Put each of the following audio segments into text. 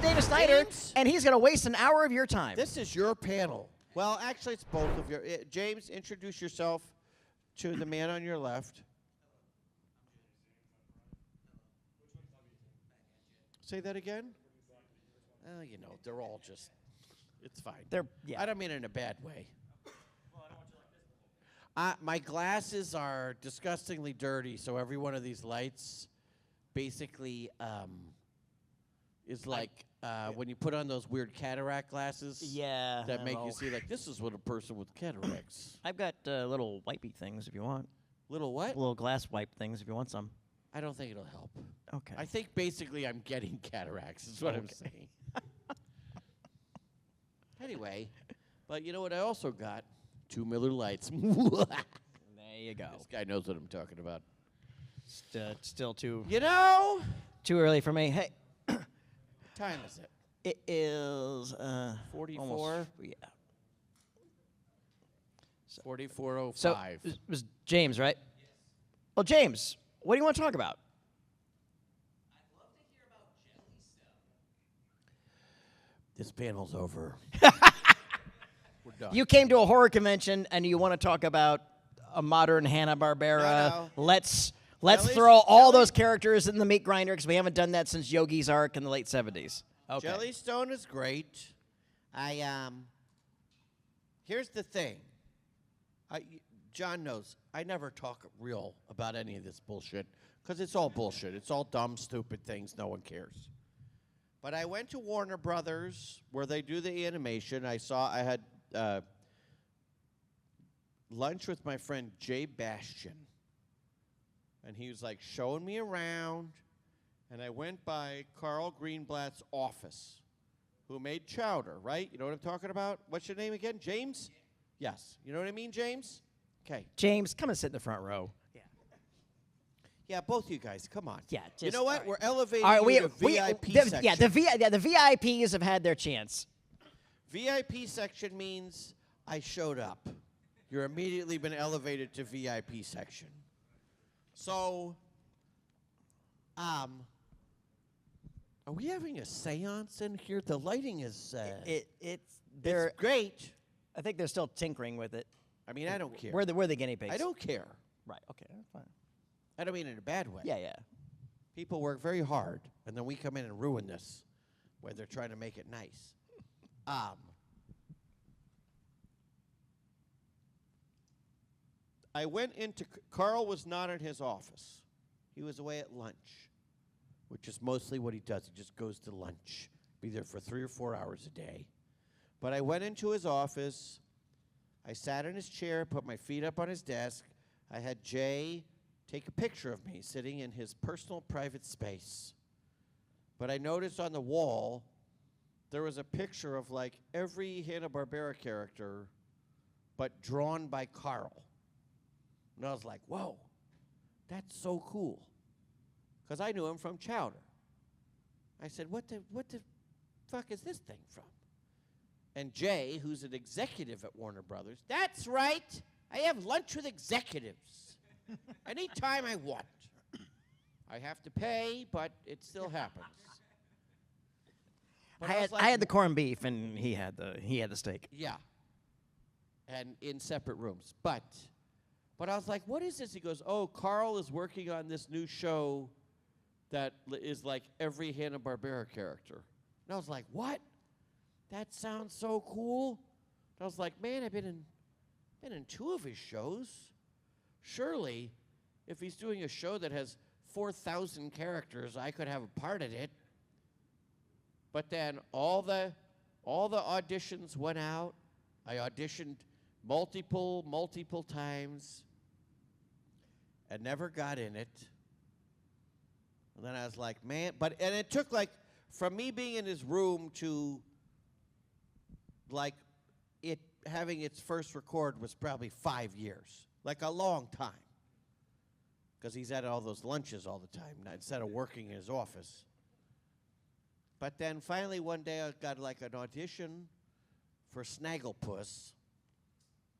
David Snyder, James? and he's going to waste an hour of your time. This is your panel. Well, actually, it's both of your. James, introduce yourself to the man on your left. Say that again? Oh, you know, they're all just, it's fine. Yeah. I don't mean it in a bad way. My glasses are disgustingly dirty, so every one of these lights basically is like when you put on those weird cataract glasses. Yeah. That make you see like, this is what a person with cataracts. I've got little wipey things if you want. Little what? Little glass wipe things if you want some. I don't think it'll help. Okay. I think basically I'm getting cataracts is what I'm saying. Anyway, but you know what I also got? 2 Miller Lights. There you go. This guy knows what I'm talking about. Still too You know? too early for me. Hey, What time is it? it is 44? almost, yeah. 44:05. So it was James, right? Yes. Well, James, what do you want to talk about? I'd love to hear about Jellystone. This panel's over. We're done. You came to a horror convention and you want to talk about a modern Hanna-Barbera. No. Let's Jelly- throw all Jelly- those characters in the meat grinder because we haven't done that since Yogi's Ark in the late 70s. Okay. Jellystone is great. Here's the thing. John knows I never talk real about any of this bullshit because it's all bullshit. It's all dumb, stupid things. No one cares. But I went to Warner Brothers where they do the animation. I had lunch with my friend Jay Bastian, and he was like showing me around. And I went by Carl Greenblatt's office, who made Chowder, right? You know what I'm talking about? What's your name again? James? Yes. You know what I mean, James? Okay. James, come and sit in the front row. Yeah, both you guys, come on. Yeah, you just- know what? all right. We're elevating All right, you to VIP section. Yeah, the VIPs have had their chance. VIP section means I showed up. You're immediately been elevated to VIP section. So, are we having a seance in here? The lighting is It's great. I think they're still tinkering with it. I mean, I don't care. We're the guinea pigs. I don't care. Right. Okay. Fine. I don't mean it in a bad way. Yeah. People work very hard, and then we come in and ruin this, where they're trying to make it nice. I went into Carl was not in his office. He was away at lunch, which is mostly what he does. He just goes to lunch, be there for 3 or 4 hours a day. But I went into his office. I sat in his chair, put my feet up on his desk. I had Jay take a picture of me sitting in his personal private space. But I noticed on the wall there was a picture of like every Hanna-Barbera character, but drawn by Carl. And I was like, whoa, that's so cool. Because I knew him from Chowder. I said, what the fuck is this thing from? And Jay, who's an executive at Warner Brothers, that's right, I have lunch with executives. Anytime I want. I have to pay, but it still happens. But I had the corned beef, and he had the steak. Yeah. And in separate rooms. But I was like, what is this? He goes, oh, Carl is working on this new show that is like every Hanna-Barbera character. And I was like, what? That sounds so cool. And I was like, man, I've been in 2 of his shows. Surely, if he's doing a show that has 4,000 characters, I could have a part in it. But then all the auditions went out. I auditioned multiple times and never got in it. And then I was like, man, and it took like from me being in his room to like it having its first record was probably 5 years. Like a long time. Because he's at all those lunches all the time instead of working in his office. But then finally one day I got like an audition for Snagglepuss.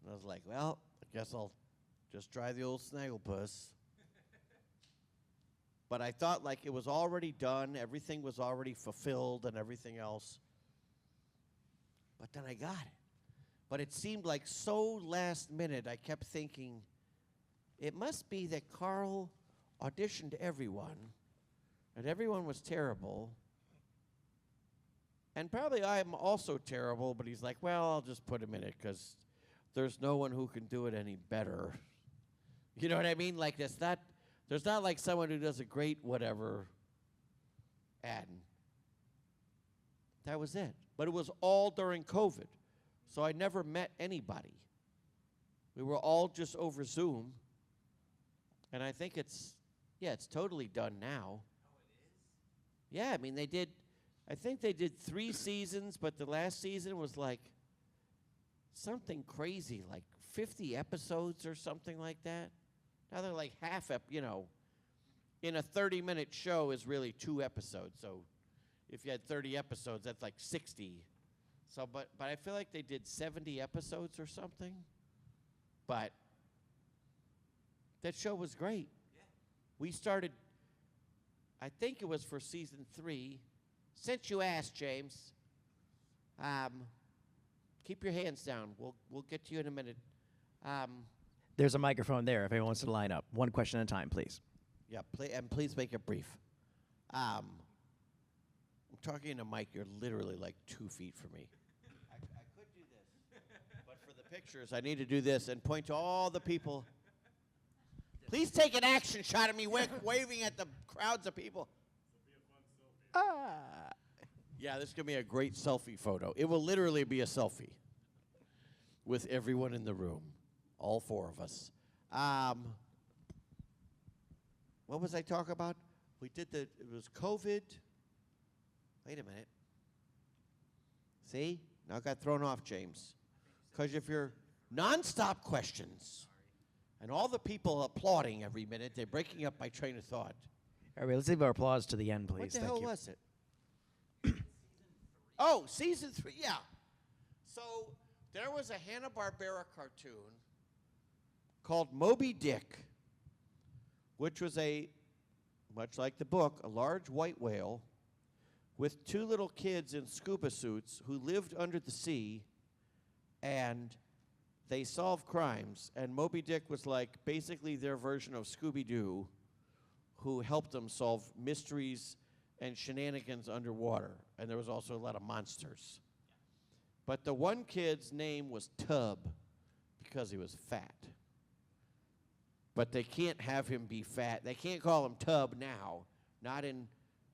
And I was like, well, I guess I'll just try the old Snagglepuss. But I thought like it was already done, everything was already fulfilled and everything else. But then I got it. But it seemed like so last minute, I kept thinking, it must be that Carl auditioned everyone, and everyone was terrible. And probably I'm also terrible, but he's like, well, I'll just put him in it because there's no one who can do it any better. You know what I mean? Like, there's not like someone who does a great whatever, and that was it. But it was all during COVID, so I never met anybody. We were all just over Zoom, and I think it's totally done now. Yeah, I mean, I think they did 3 seasons, but the last season was like something crazy, like 50 episodes or something like that. Now they're like in a 30-minute show is really 2 episodes. So if you had 30 episodes, that's like 60. So, but I feel like they did 70 episodes or something. But that show was great. Yeah. We started, I think it was for season 3. Since you asked, James, keep your hands down. We'll get to you in a minute. There's a microphone there if anyone wants to line up. One question at a time, please. Yeah, please make it brief. I'm talking in a mic. You're literally like 2 feet from me. I could do this, but for the pictures, I need to do this and point to all the people. Please take an action shot of me waving at the crowds of people. Yeah, this is going to be a great selfie photo. It will literally be a selfie with everyone in the room, all 4 of us. What was I talking about? It was COVID. Wait a minute. See? Now I got thrown off, James. Because if you're nonstop questions and all the people applauding every minute, they're breaking up my train of thought. All right, let's leave our applause to the end, please. What the Thank hell you. was it? Oh, season 3, yeah. So there was a Hanna-Barbera cartoon called Moby Dick, which was much like the book, a large white whale with 2 little kids in scuba suits who lived under the sea, and they solved crimes. And Moby Dick was like basically their version of Scooby-Doo, who helped them solve mysteries and shenanigans underwater. And there was also a lot of monsters. But the one kid's name was Tub because he was fat. But they can't have him be fat. They can't call him Tub now, not in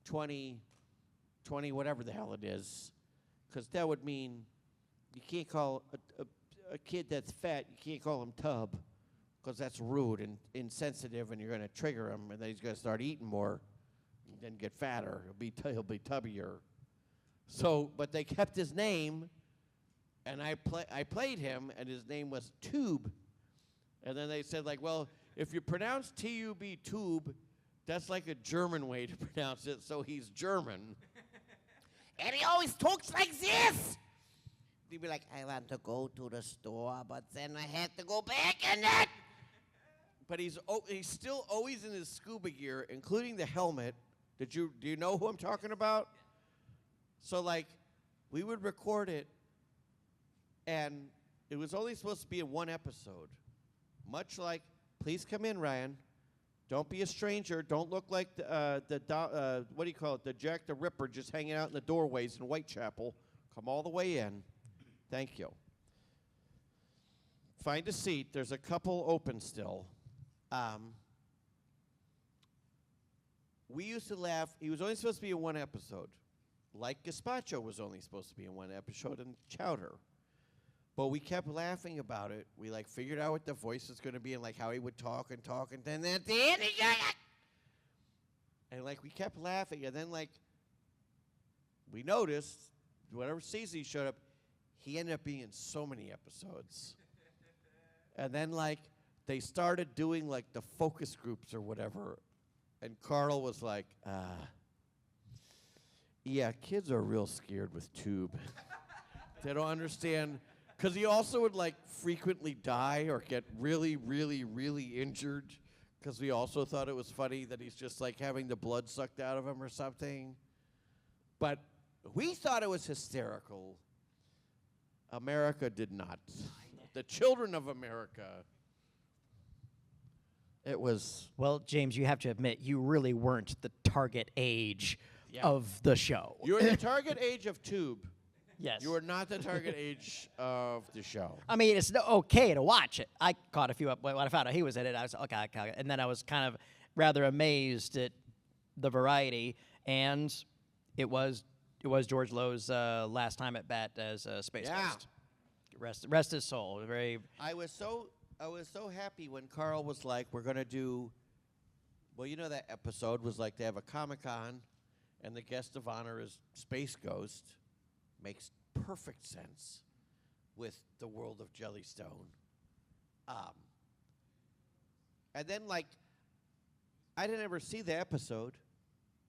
2020, whatever the hell it is, because that would mean you can't call a kid that's fat, you can't call him Tub, because that's rude and insensitive, and you're going to trigger him, and then he's going to start eating more, and then get fatter. He'll be tubbier. So, but they kept his name, and I played him, and his name was Tube. And then they said, like, well, if you pronounce T-U-B, Tube, that's like a German way to pronounce it, so he's German. And he always talks like this. He'd be like, I want to go to the store, but then I had to go back and that. But he's still always in his scuba gear, including the helmet. Do you know who I'm talking about? So, like, we would record it, and it was only supposed to be in 1 episode. Much like, please come in, Ryan. Don't be a stranger. Don't look like what do you call it? The Jack the Ripper just hanging out in the doorways in Whitechapel. Come all the way in. Thank you. Find a seat. There's a couple open still. We used to laugh. He was only supposed to be in 1 episode. Like Gazpacho was only supposed to be in 1 episode, and Chowder. But we kept laughing about it. We like figured out what the voice was going to be and like how he would talk, and then at the end he got it. And like we kept laughing, and then like we noticed whatever season he showed up, he ended up being in so many episodes. And then like they started doing like the focus groups or whatever, and Carl was like, yeah, kids are real scared with Tube. They don't understand. Because he also would, like, frequently die or get really, really, really injured because we also thought it was funny that he's just like having the blood sucked out of him or something. But we thought it was hysterical. America did not. The children of America. It was. Well, James, you have to admit, you really weren't the target age of the show. You're the target age of Tube. Yes. You are not the target age of the show. I mean, it's okay to watch it. I caught a few up when I found out he was in it. I was okay, and then I was kind of rather amazed at the variety, and it was George Lowe's last time at bat as Space Ghost. Rest his soul. Very. I was so happy when Carl was like, "We're gonna do." Well, you know that episode was like they have a Comic-Con, and the guest of honor is Space Ghost. Makes perfect sense with the world of Jellystone. And then, like, I didn't ever see the episode,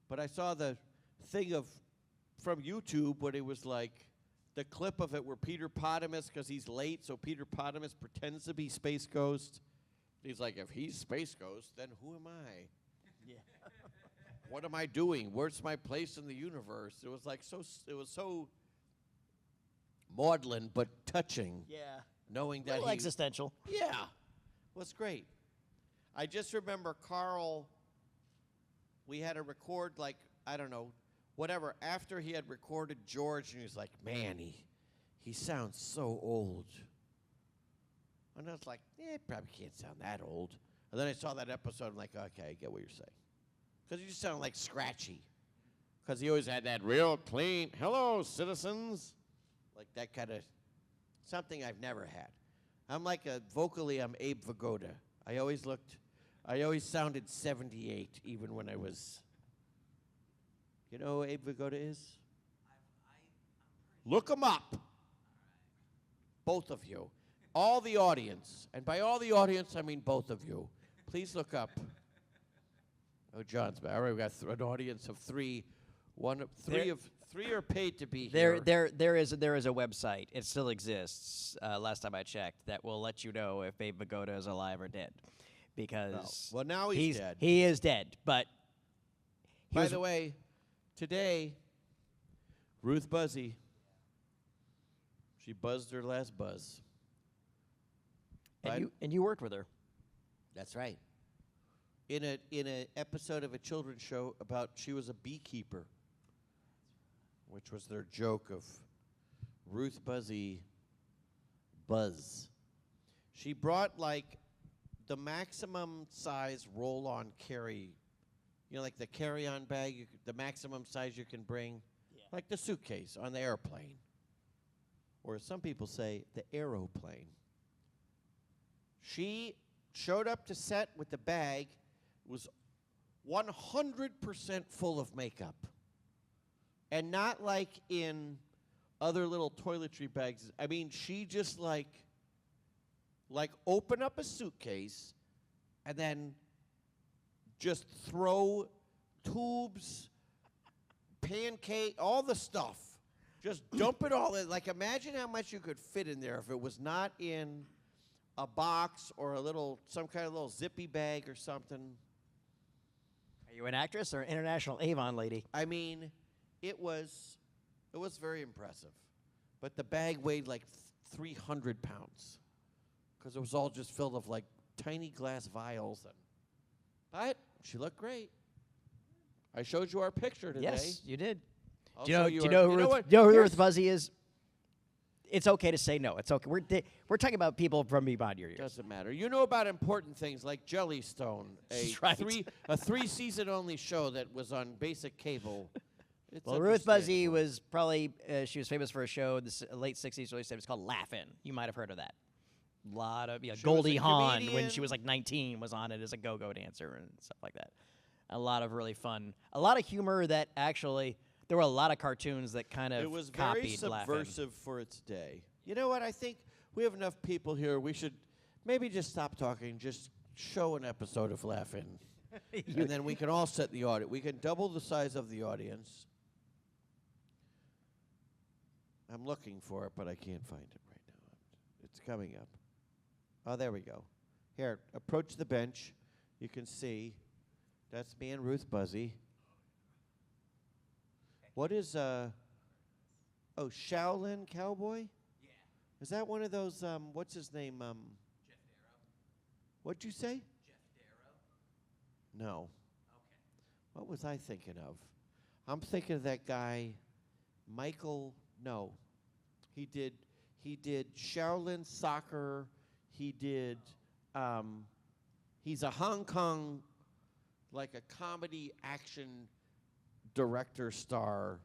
but I saw the thing from YouTube when it was like the clip of it where Peter Potamus, because he's late, so Peter Potamus pretends to be Space Ghost. He's like, if he's Space Ghost, then who am I? Yeah. What am I doing? Where's my place in the universe? It was like it was so maudlin but touching. Yeah. Knowing that Little existential. Yeah. Was great. I just remember Carl, we had to record like, I don't know, whatever, after he had recorded George, and he was like, man, he sounds so old. And I was like, probably can't sound that old. And then I saw that episode, I'm like, okay, I get what you're saying. Because he just sounded like scratchy. Because he always had that real clean, hello, citizens. Like that kind of, something I've never had. I'm like vocally, I'm Abe Vigoda. I always sounded 78, even when I was, you know who Abe Vigoda is? Look him up. Both of you. All the audience. And by all the audience, I mean both of you. Please look up. Oh, John's back. All right, we've got an audience of three. Three are paid to be here. There is a website. It still exists. Last time I checked, that will let you know if Abe Vigoda is alive or dead, because well, now he's dead. He is dead. But by the way, today, Ruth Buzzy, she buzzed her last buzz. And you worked with her. That's right. In a episode of a children's show about she was a beekeeper, which was their joke of Ruth Buzzy Buzz. She brought like the maximum size roll-on carry, you know, like the carry-on bag, the maximum size you can bring, like the suitcase on the airplane, or as some people say, the aeroplane. She showed up to set with the bag, was 100% full of makeup. And not like in other little toiletry bags. I mean, she just like open up a suitcase and then just throw tubes, pancake, all the stuff. Just dump it all in. Like, imagine how much you could fit in there if it was not in a box or some kind of little zippy bag or something. Are you an actress or an international Avon lady? I mean, it was very impressive. But the bag weighed like 300 pounds because it was all just filled with like tiny glass vials. But she looked great. I showed you our picture today. Yes, you did. Do you know who Ruth Buzzy is? It's okay to say no. It's okay. We're talking about people from beyond your years. Doesn't matter. You know about important things like Jellystone, a 3-season only show that was on basic cable. Well, Ruth Buzzy was probably she was famous for a show in the late '60s, early '70s. It's called Laugh-In. You might have heard of that. A lot of Goldie Hawn when she was like 19 was on it as a go-go dancer and stuff like that. A lot of really fun, a lot of humor that actually. There were a lot of cartoons that kind of It was copied very subversive for its day. You know what? I think we have enough people here. We should maybe just stop talking. Just show an episode of Laugh-In. And then we can all set the audience. We can double the size of the audience. I'm looking for it, but I can't find it right now. It's coming up. Oh, there we go. Here, approach the bench. You can see. That's me and Ruth Buzzy. What is Shaolin Cowboy? Yeah. Is that one of those what's his name? Jeff Darrow. What'd you say? Jeff Darrow. No. Okay. What was I thinking of? I'm thinking of that guy, Michael. No, he did Shaolin soccer. He did. He's a Hong Kong, like a comedy action director star.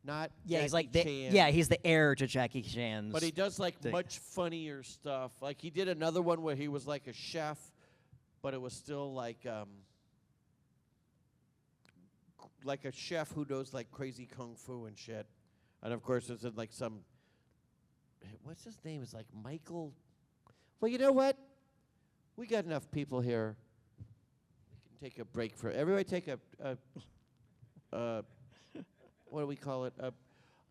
Not Yeah, he's like Jackie the Chan, he's the heir to Jackie Chan's. but he does like thing. much funnier stuff. Like he did another one where he was like a chef, but it was still like a chef who knows like crazy kung fu and shit. And of course, it's in like some. What's his name? It's like Michael. Well, you know what? We got enough people here. We can take a break for everybody. Take a what do we call it?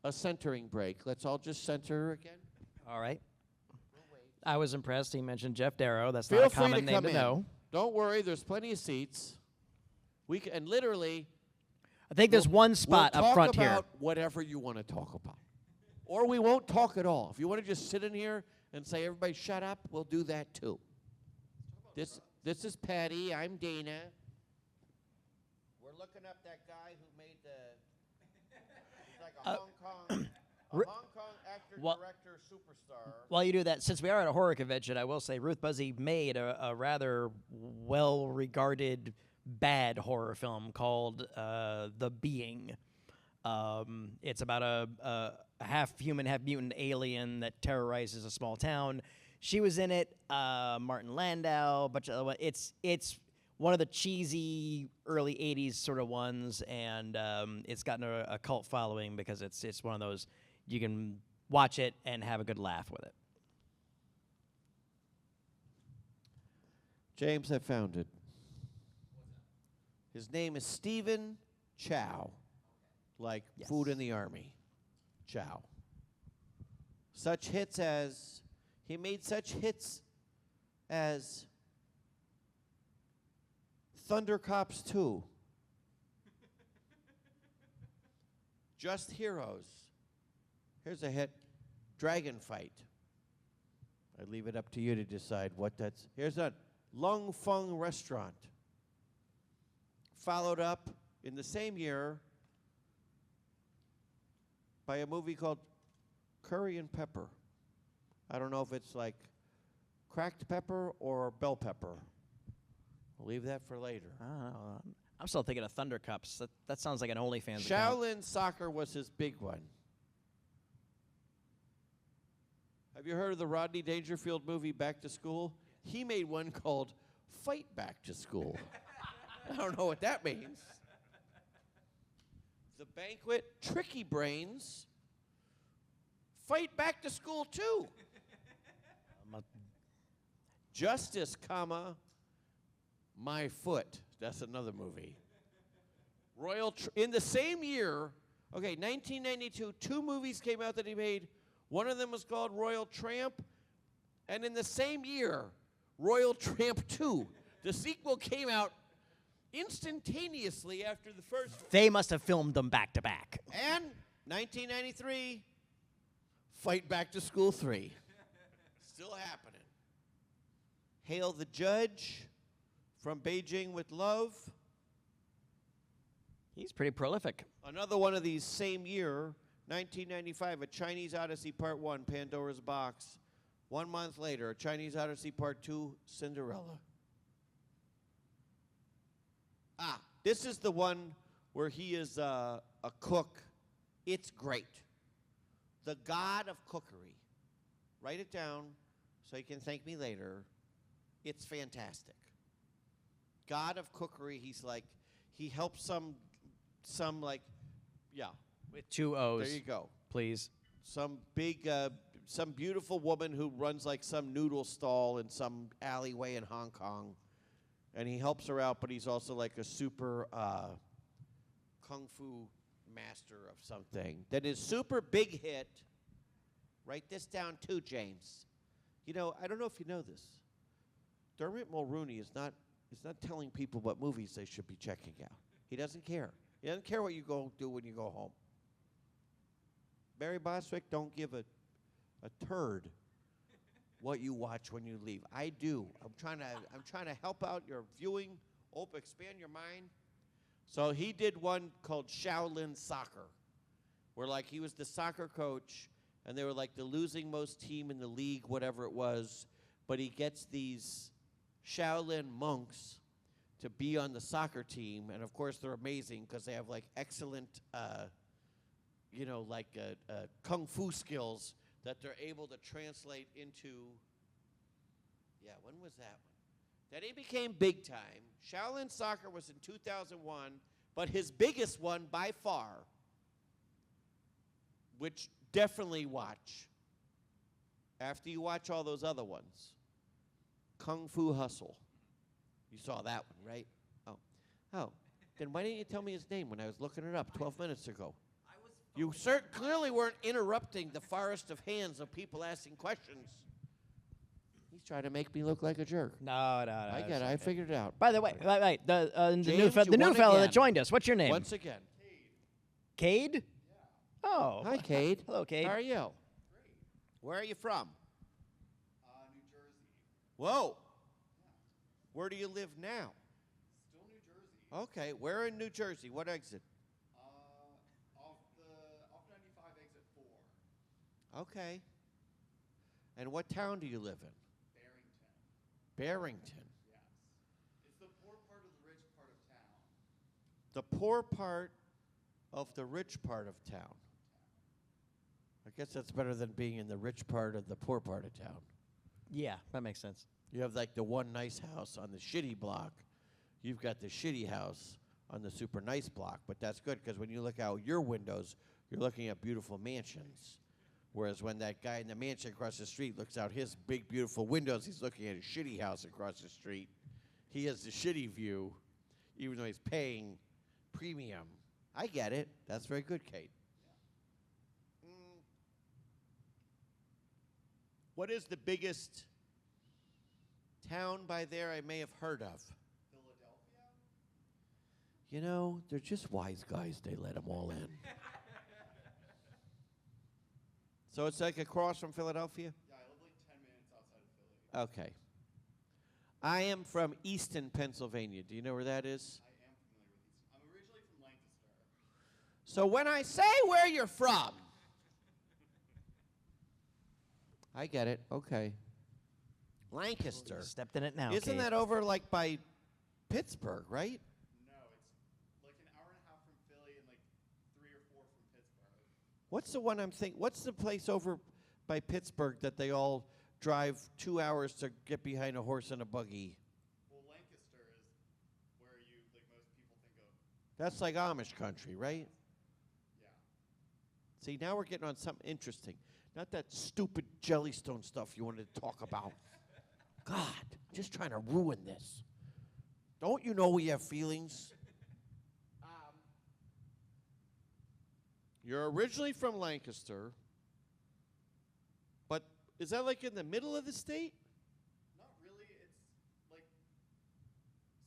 A centering break. Let's all just center again. All right. I was impressed. He mentioned Jeff Darrow. That's Feel not a free common to name come to in. know. Don't worry. There's plenty of seats. And literally. I think there's one spot we'll up front talk here. about whatever you want to talk about. Or we won't talk at all. If you want to just sit in here and say, everybody shut up, we'll do that too. This is Patty. I'm Dana. We're looking up that guy who made he's like a Hong Kong actor, director, superstar. While you do that, since we are at a horror convention, I will say Ruth Buzzy made a rather well-regarded bad horror film called The Being. It's about a half human, half mutant alien that terrorizes a small town. She was in it. Martin Landau, it's one of the cheesy early '80s sort of ones, and it's gotten a cult following because it's one of those you can watch it and have a good laugh with it. James, I found it. His name is Stephen Chow, like Yes. food in the army. Chow. He made such hits as Thunder Cops 2, Just Heroes. Here's a hit, Dragon Fight. I leave it up to you to decide what that's. Here's a Lung Fung Restaurant. Followed up in the same year by a movie called Curry and Pepper. I don't know if it's like cracked pepper or bell pepper. We'll leave that for later. I'm still thinking of Thunder Cups. That sounds like an OnlyFans account. Shaolin Soccer was his big one. Have you heard of the Rodney Dangerfield movie Back to School? He made one called Fight Back to School. I don't know what that means. The Banquet, Tricky Brains, Fight Back to School 2. Justice, My Foot. That's another movie. In the same year, 1992, 2 movies came out that he made. One of them was called Royal Tramp. And in the same year, Royal Tramp 2. The sequel came out instantaneously after the first. They must have filmed them back to back. And 1993, Fight Back to School 3. Still happening. Hail the Judge, From Beijing with Love. He's pretty prolific. Another one of these same year, 1995, A Chinese Odyssey Part 1, Pandora's Box. 1 month later, A Chinese Odyssey Part 2, Cinderella. This is the one where he is a cook. It's great. The God of Cookery. Write it down so you can thank me later. It's fantastic. God of Cookery, he helps some With 2 O's. There you go. Please. Some beautiful woman who runs like some noodle stall in some alleyway in Hong Kong. And he helps her out, but he's also like a super kung fu master of something. That is super big hit. Write this down too, James. You know, I don't know if you know this. Dermot Mulroney is not is not telling people what movies they should be checking out. He doesn't care. He doesn't care what you go do when you go home. Barry Bostwick don't give a turd what you watch when you leave. I do. I'm trying to help out your viewing, expand your mind. So he did one called Shaolin Soccer, where like he was the soccer coach, and they were like the losing most team in the league, whatever it was. But he gets these Shaolin monks to be on the soccer team, and of course they're amazing because they have like excellent, kung fu skills that they're able to translate into. Yeah, when was that one? Then he became big time. Shaolin Soccer was in 2001, but his biggest one by far, which definitely watch after you watch all those other ones, Kung Fu Hustle. You saw that one, right? Oh. Then why didn't you tell me his name when I was looking it up 12 minutes ago? You clearly weren't interrupting the forest of hands of people asking questions. He's trying to make me look like a jerk. No. I get it. I figured it out. By the way, the new James, you new won fellow again. that joined us. What's your name? Once again. Cade? Yeah. Oh. Hi, Cade. Hello, Cade. How are you? Great. Where are you from? New Jersey. Whoa. Where do you live now? Still New Jersey. Okay, where in New Jersey? What exit? Off 95 exit 4. Okay. And what town do you live in? Barrington. Barrington. Yes. It's the poor part of the rich part of town. The poor part of the rich part of town. I guess that's better than being in the rich part of the poor part of town. Yeah, that makes sense. You have like the one nice house on the shitty block. You've got the shitty house on the super nice block. But that's good because when you look out your windows, you're looking at beautiful mansions. Whereas when that guy in the mansion across the street looks out his big, beautiful windows, he's looking at a shitty house across the street. He has the shitty view, even though he's paying premium. I get it. That's very good, Kate. Yeah. What is the biggest town by there I may have heard of? Philadelphia? You know, they're just wise guys. They let them all in. So it's like across from Philadelphia? Yeah, I live like 10 minutes outside of Philly. Okay. I am from Easton, Pennsylvania. Do you know where that is? I am familiar with these. I'm originally from Lancaster. So when I say where you're from, I get it. Okay. Lancaster. Stepped in it now. Isn't Cade. that over like by Pittsburgh, right? No, it's like an hour and a half from Philly and like 3 or 4 from Pittsburgh. What's the one I'm thinking? What's the place over by Pittsburgh that they all drive 2 hours to get behind a horse and a buggy? Well, Lancaster is where you like most people think of. That's like Amish country, right? Yeah. See, now we're getting on something interesting. Not that stupid Jellystone stuff you wanted to talk about. God, just trying to ruin this. Don't you know we have feelings? You're originally from Lancaster, but is that like in the middle of the state? Not really. It's like,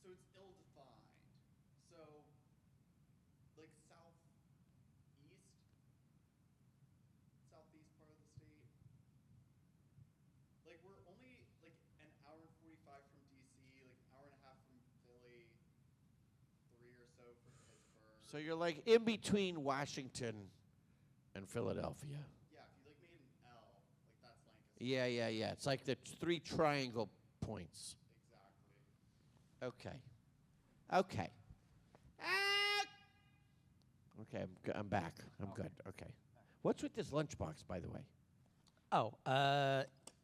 so it's ill-defined. So, like southeast part of the state. Like we're only like an hour and 45 from DC, like an hour and a half from Philly, 3 or so from Pittsburgh. So you're like in between Washington and Philadelphia. Yeah, if you like made an L, like that's Lancaster. Yeah. It's like the 3 triangle points. Exactly. Okay. Okay, I'm back. I'm good. Okay. What's with this lunchbox, by the way? Oh,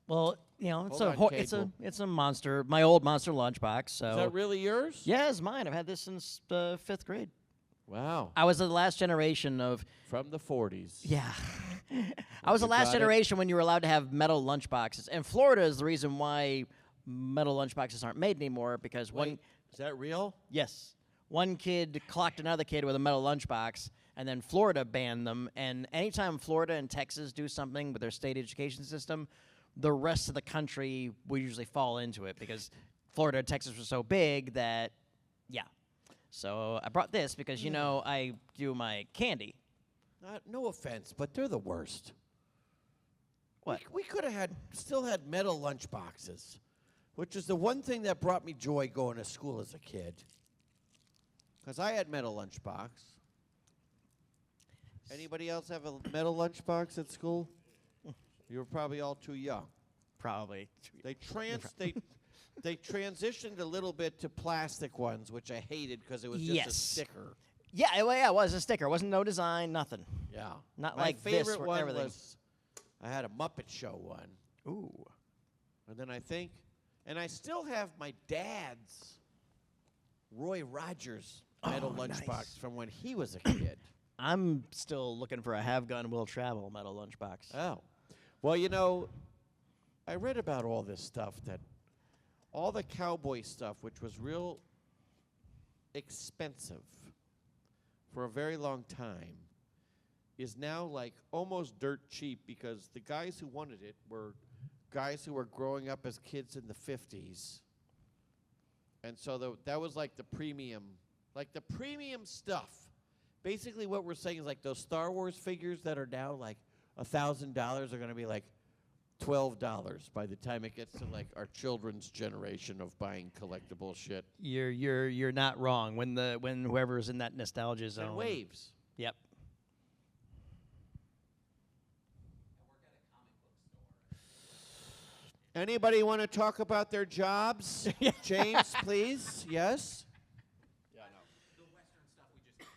well, you know, it's Hold on, it's a monster, my old monster lunchbox. So Is that really yours? yeah, it's mine. I've had this since 5th grade. Wow. I was the last generation of From the 40s. yeah. I was the You last got it? generation when you were allowed to have metal lunchboxes. And Florida is the reason why metal lunchboxes aren't made anymore because Wait, is that real? one kid clocked another kid with a metal lunchbox, and then Florida banned them. And anytime Florida and Texas do something with their state education system, the rest of the country will usually fall into it because Florida and Texas were so big that, yeah. So I brought this because, you know, I do my candy. No offense, but they're the worst. What? We could have still had metal lunch boxes, which is the one thing that brought me joy going to school as a kid. Because I had metal lunchbox. Anybody else have a metal lunchbox at school? You were probably all too young. Probably. They transitioned a little bit to plastic ones, which I hated because it was just a sticker. Yeah, it was a sticker. It wasn't no design, nothing. Yeah. Not My like this favorite where one everything. was, I had a Muppet Show one. Ooh. And then and I still have my dad's Roy Rogers metal lunchbox nice. from when he was a kid. I'm still looking for a Have Gun Will Travel metal lunchbox. Oh. Well, you know, I read about all this stuff, that all the cowboy stuff, which was real expensive for a very long time, is now like almost dirt cheap because the guys who wanted it were guys who were growing up as kids in the 50s. And so that was like the premium stuff. Basically what we're saying is like those Star Wars figures that are now like $1,000 are going to be like $12 by the time it gets to like our children's generation of buying collectible shit. You're not wrong. When whoever's in that nostalgia zone. And waves. Yep. Anybody want to talk about their jobs? James, please. Yes? Yeah, no. The Western stuff we just can't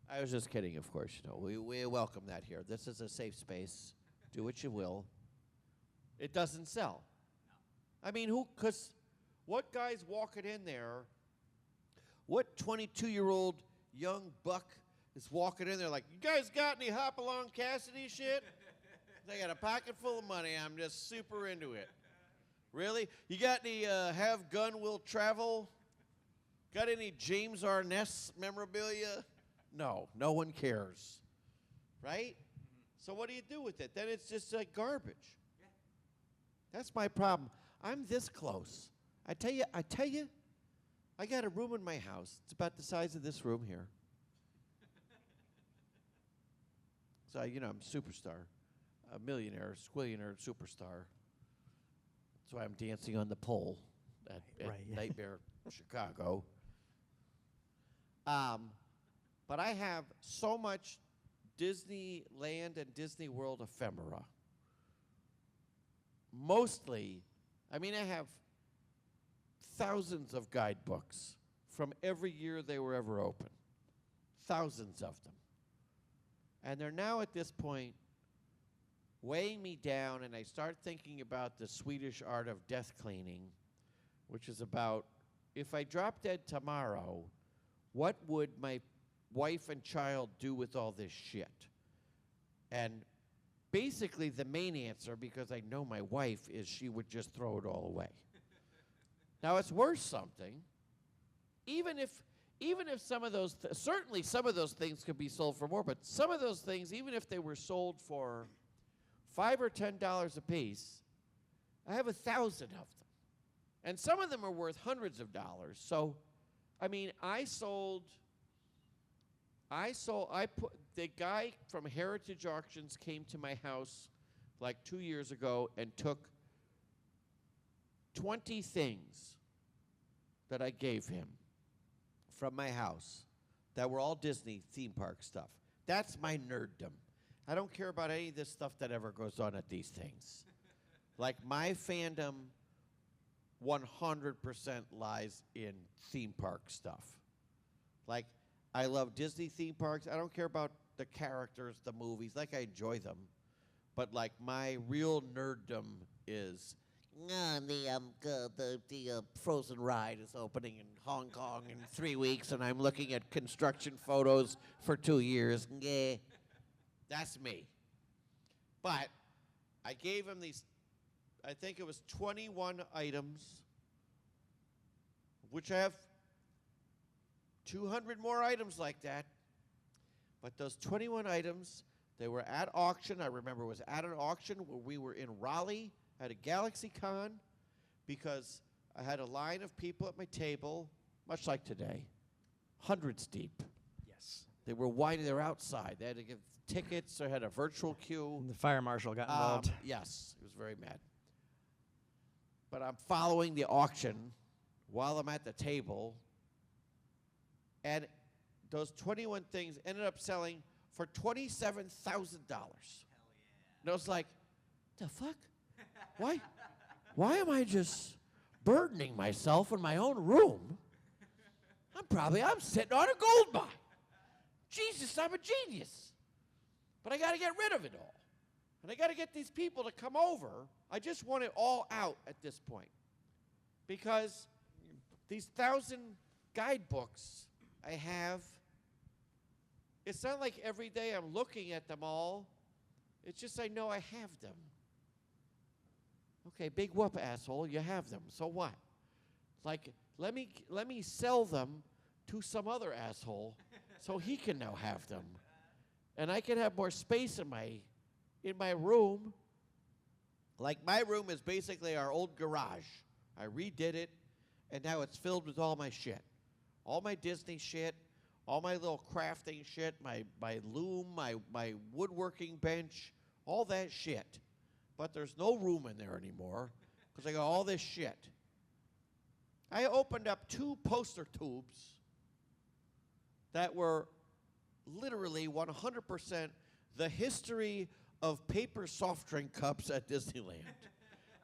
sell. I was just kidding, of course. You know, we welcome that here. This is a safe space. Do what you will. It doesn't sell. No. I mean, because what guy's walking in there, what 22-year-old young buck is walking in there like, you guys got any Hopalong Cassidy shit? They got a pocket full of money. I'm just super into it. Really? You got any Have Gun Will Travel? Got any James Arness memorabilia? No one cares. Right? So what do you do with it? Then it's just like garbage. Yeah. That's my problem. I'm this close. I tell you, I got a room in my house. It's about the size of this room here. So, you know, I'm a superstar. A millionaire, squillionaire, superstar. That's why I'm dancing on the pole at Nightmare Chicago. But I have so much Disneyland and Disney World ephemera. Mostly, I mean, I have thousands of guidebooks from every year they were ever open. Thousands of them. And they're now at this point weighing me down, and I start thinking about the Swedish art of death cleaning, which is about, if I drop dead tomorrow, what would my wife and child do with all this shit? And basically the main answer, because I know my wife, is she would just throw it all away. Now, it's worth something. Even if some of those, certainly some of those things could be sold for more, but some of those things, even if they were sold for $5 or $10 a piece, I have 1,000 of them. And some of them are worth hundreds of dollars. So, I mean, the guy from Heritage Auctions came to my house like 2 years ago and took 20 things that I gave him from my house that were all Disney theme park stuff. That's my nerddom. I don't care about any of this stuff that ever goes on at these things. Like, my fandom 100% lies in theme park stuff. Like, I love Disney theme parks. I don't care about the characters, the movies. Like, I enjoy them. But, like, my real nerddom is, the Frozen ride is opening in Hong Kong in 3 weeks, and I'm looking at construction photos for 2 years. That's me. But I gave him these, I think it was 21 items, which I have 200 more items like that. But those 21 items, they were at auction. I remember it was at an auction where we were in Raleigh at a GalaxyCon, because I had a line of people at my table, much like today, hundreds deep. Yes. They were winding. They were outside. They had to give tickets. They had a virtual queue. And the fire marshal got involved. Yes, he was very mad. But I'm following the auction while I'm at the table, and those 21 things ended up selling for $27,000. And I was like, the fuck? Why am I just burdening myself in my own room? I'm sitting on a gold mine. Jesus, I'm a genius. But I got to get rid of it all. And I got to get these people to come over. I just want it all out at this point. Because these 1,000 guidebooks I have, it's not like every day I'm looking at them all. It's just I know I have them. Okay, big whoop, asshole, you have them. So what? Like, let me sell them to some other asshole so he can now have them. And I can have more space in my room. Like, my room is basically our old garage. I redid it, and now it's filled with all my shit. All my Disney shit, all my little crafting shit, my loom, my woodworking bench, all that shit. But there's no room in there anymore because I got all this shit. I opened up 2 poster tubes that were literally 100% the history of paper soft drink cups at Disneyland.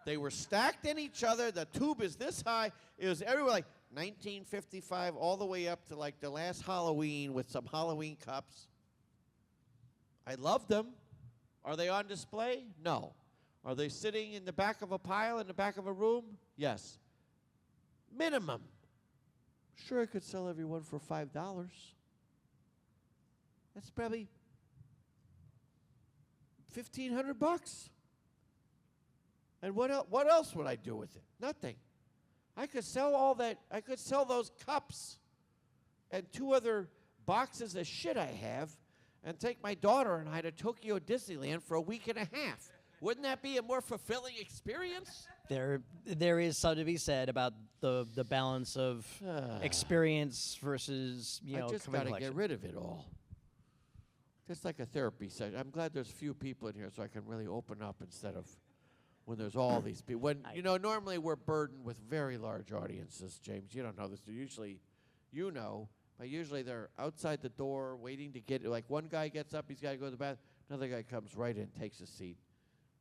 They were stacked in each other. The tube is this high. It was everywhere, like 1955 all the way up to like the last Halloween with some Halloween cups. I love them. Are they on display? No. Are they sitting in the back of a pile in the back of a room? Yes. Minimum. Sure, I could sell every one for $5. That's probably $1,500. And what else would I do with it? Nothing. I could sell all that. I could sell those cups and 2 other boxes of shit I have and take my daughter and I to Tokyo Disneyland for a week and a half. Wouldn't that be a more fulfilling experience? There is something to be said about the balance of experience versus, I just got to get rid of it all. Just like a therapy session. I'm glad there's few people in here so I can really open up instead of when there's all these people. When normally we're burdened with very large audiences, James. You don't know this. Usually, but usually they're outside the door waiting to get, like one guy gets up, he's got to go to the bathroom. Another guy comes right in, takes a seat.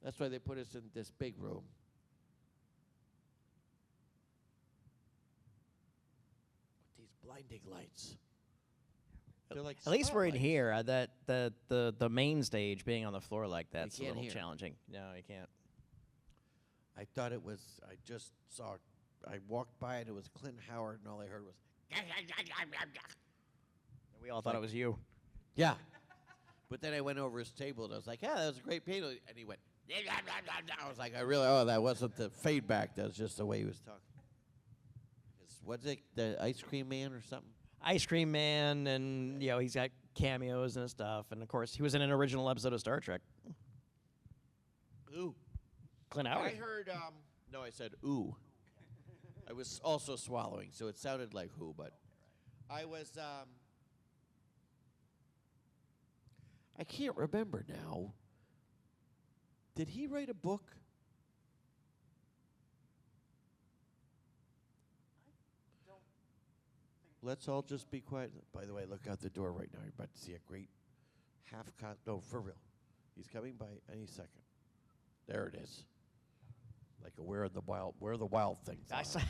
That's why they put us in this big room. With these blinding lights. They're like At least we're in spotlights. here. The main stage being on the floor like that's a can't little hear. challenging. No, you can't. I thought it was, I walked by and it was Clint Howard and all I heard was, We all thought it was you. yeah. But then I went over his table and I was like, yeah, that was a great panel. And he went, I was like, that wasn't the feedback. That was just the way he was talking. What's it, the Ice Cream Man or something? Ice Cream Man, and he's got cameos and stuff, and of course he was in an original episode of Star Trek. Ooh. Clint Howard. I heard, no, I said ooh. I was also swallowing, so it sounded like who, but I was, I can't remember now. Did he write a book? Let's all just be quiet. By the way, look out the door right now. You're about to see a great no, for real. He's coming by any second. There it is. Like a where the wild things I, are. saw,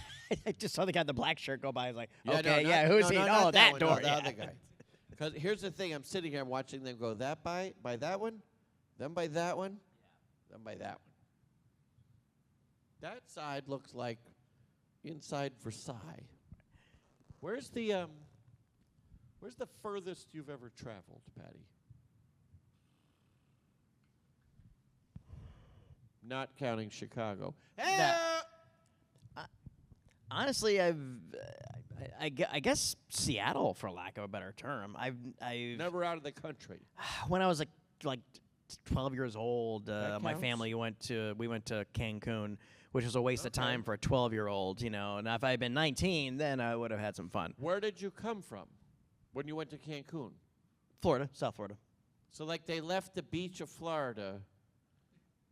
I just saw the guy in the black shirt go by. I was like, Yeah, okay, no, yeah, not- who's he? no, Oh, not that one, door. no, the yeah. other guy. Because here's the thing. I'm sitting here watching them go that by that one, then by that one, then by that one. That side looks like inside Versailles. Where's the furthest you've ever traveled, Patty? Not counting Chicago. That- Honestly, I guess Seattle, for lack of a better term. I've Never out of the country. when I was like 12 years old, That my counts? family we went to Cancun. which was a waste of time for a 12-year-old, you know. And if I had been 19, then I would have had some fun. Where did you come from when you went to Cancun? Florida, South Florida. So, like, they left the beach of Florida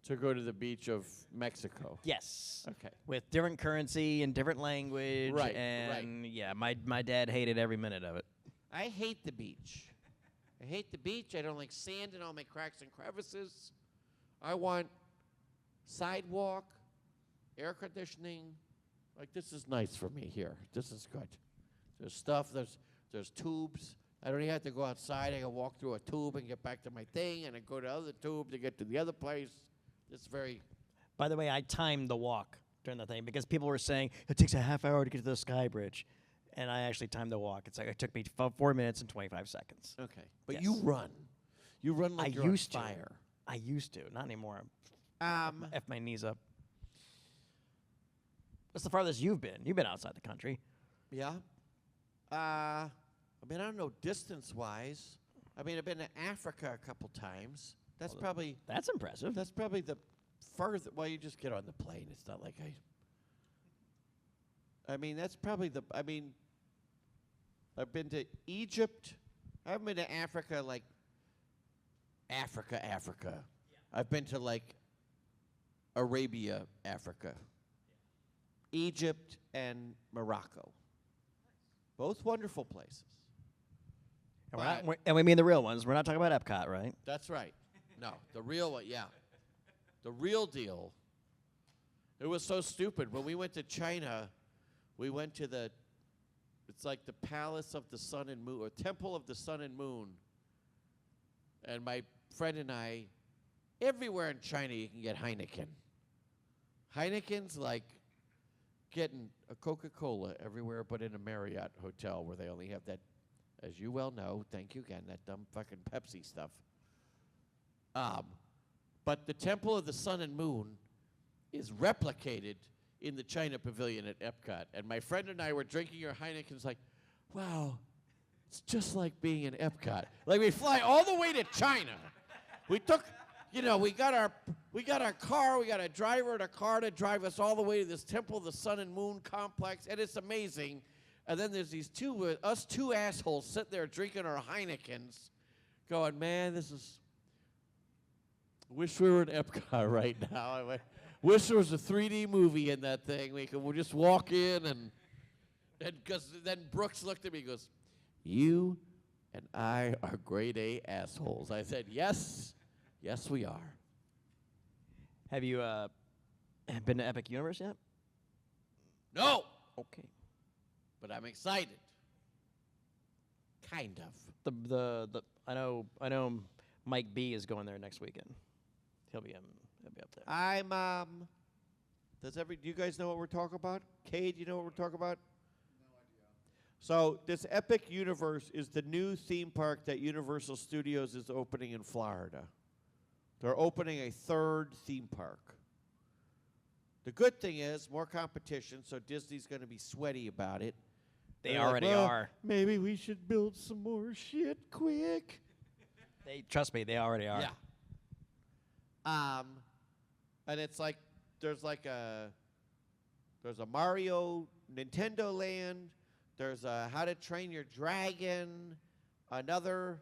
to go to the beach of Mexico. Yes. Okay. With different currency and different language. Right, And, yeah, my dad hated every minute of it. I hate the beach. I hate the beach. I don't like sand and all my cracks and crevices. I want sidewalk, air conditioning. Like, this is nice for me here. This is good. There's stuff. There's tubes. I don't even have to go outside. I can walk through a tube and get back to my thing, and then go to the other tube to get to the other place. It's very... By the way, I timed the walk during the thing because people were saying it takes a half hour to get to the Sky Bridge. And I actually timed the walk. It's like it took me 4 minutes and 25 seconds. Okay. But Yes. you run. You run like you're used on to. fire. I used to. Not anymore. F my knees up. What's the farthest you've been? You've been outside the country. Yeah. I mean, I don't know distance-wise. I mean, I've been to Africa a couple times. That's probably That's impressive. the further. Well, you just get on the plane. It's not like I mean, that's probably the. I mean, I've been to Egypt. I haven't been to Africa, like Africa. I've been to like Arabia, Africa, Egypt, and Morocco. Both wonderful places. And we mean the real ones. We're not talking about Epcot, right? That's right. No, the real one, yeah. The real deal. It was so stupid. When we went to China, we went to it's like the Palace of the Sun and Moon, or Temple of the Sun and Moon. And my friend and I, everywhere in China you can get Heineken. Heineken's like getting a Coca-Cola everywhere but in a Marriott hotel where they only have that, as you well know, thank you again, that dumb fucking Pepsi stuff. But the Temple of the Sun and Moon is replicated in the China Pavilion at Epcot. And my friend and I were drinking our Heineken. It's like, wow, it's just like being in Epcot. Like, we fly all the way to China. We took, we got our car, we got a driver and a car to drive us all the way to this Temple of the Sun and Moon complex, and it's amazing. And then there's these us two assholes sitting there drinking our Heinekens, going, man, wish we were in Epcot right now. I wish there was a 3D movie in that thing. We'll just walk in and then Brooks looked at me and goes, you and I are grade A assholes. I said, yes, we are. Have you been to Epic Universe yet? No, Okay. but I'm excited. Kind of. I know Mike B is going there next weekend. He'll be up there. I'm do you guys know what we're talking about? Cade, you know what we're talking about? No idea. So this Epic Universe is the new theme park that Universal Studios is opening in Florida. They're opening a third theme park. The good thing is more competition, so Disney's going to be sweaty about it. They They're like, already "Well, are. Maybe we should build some more shit quick. Trust me, they already are. Yeah. And it's like there's a Mario Nintendo Land. There's a How to Train Your Dragon. Another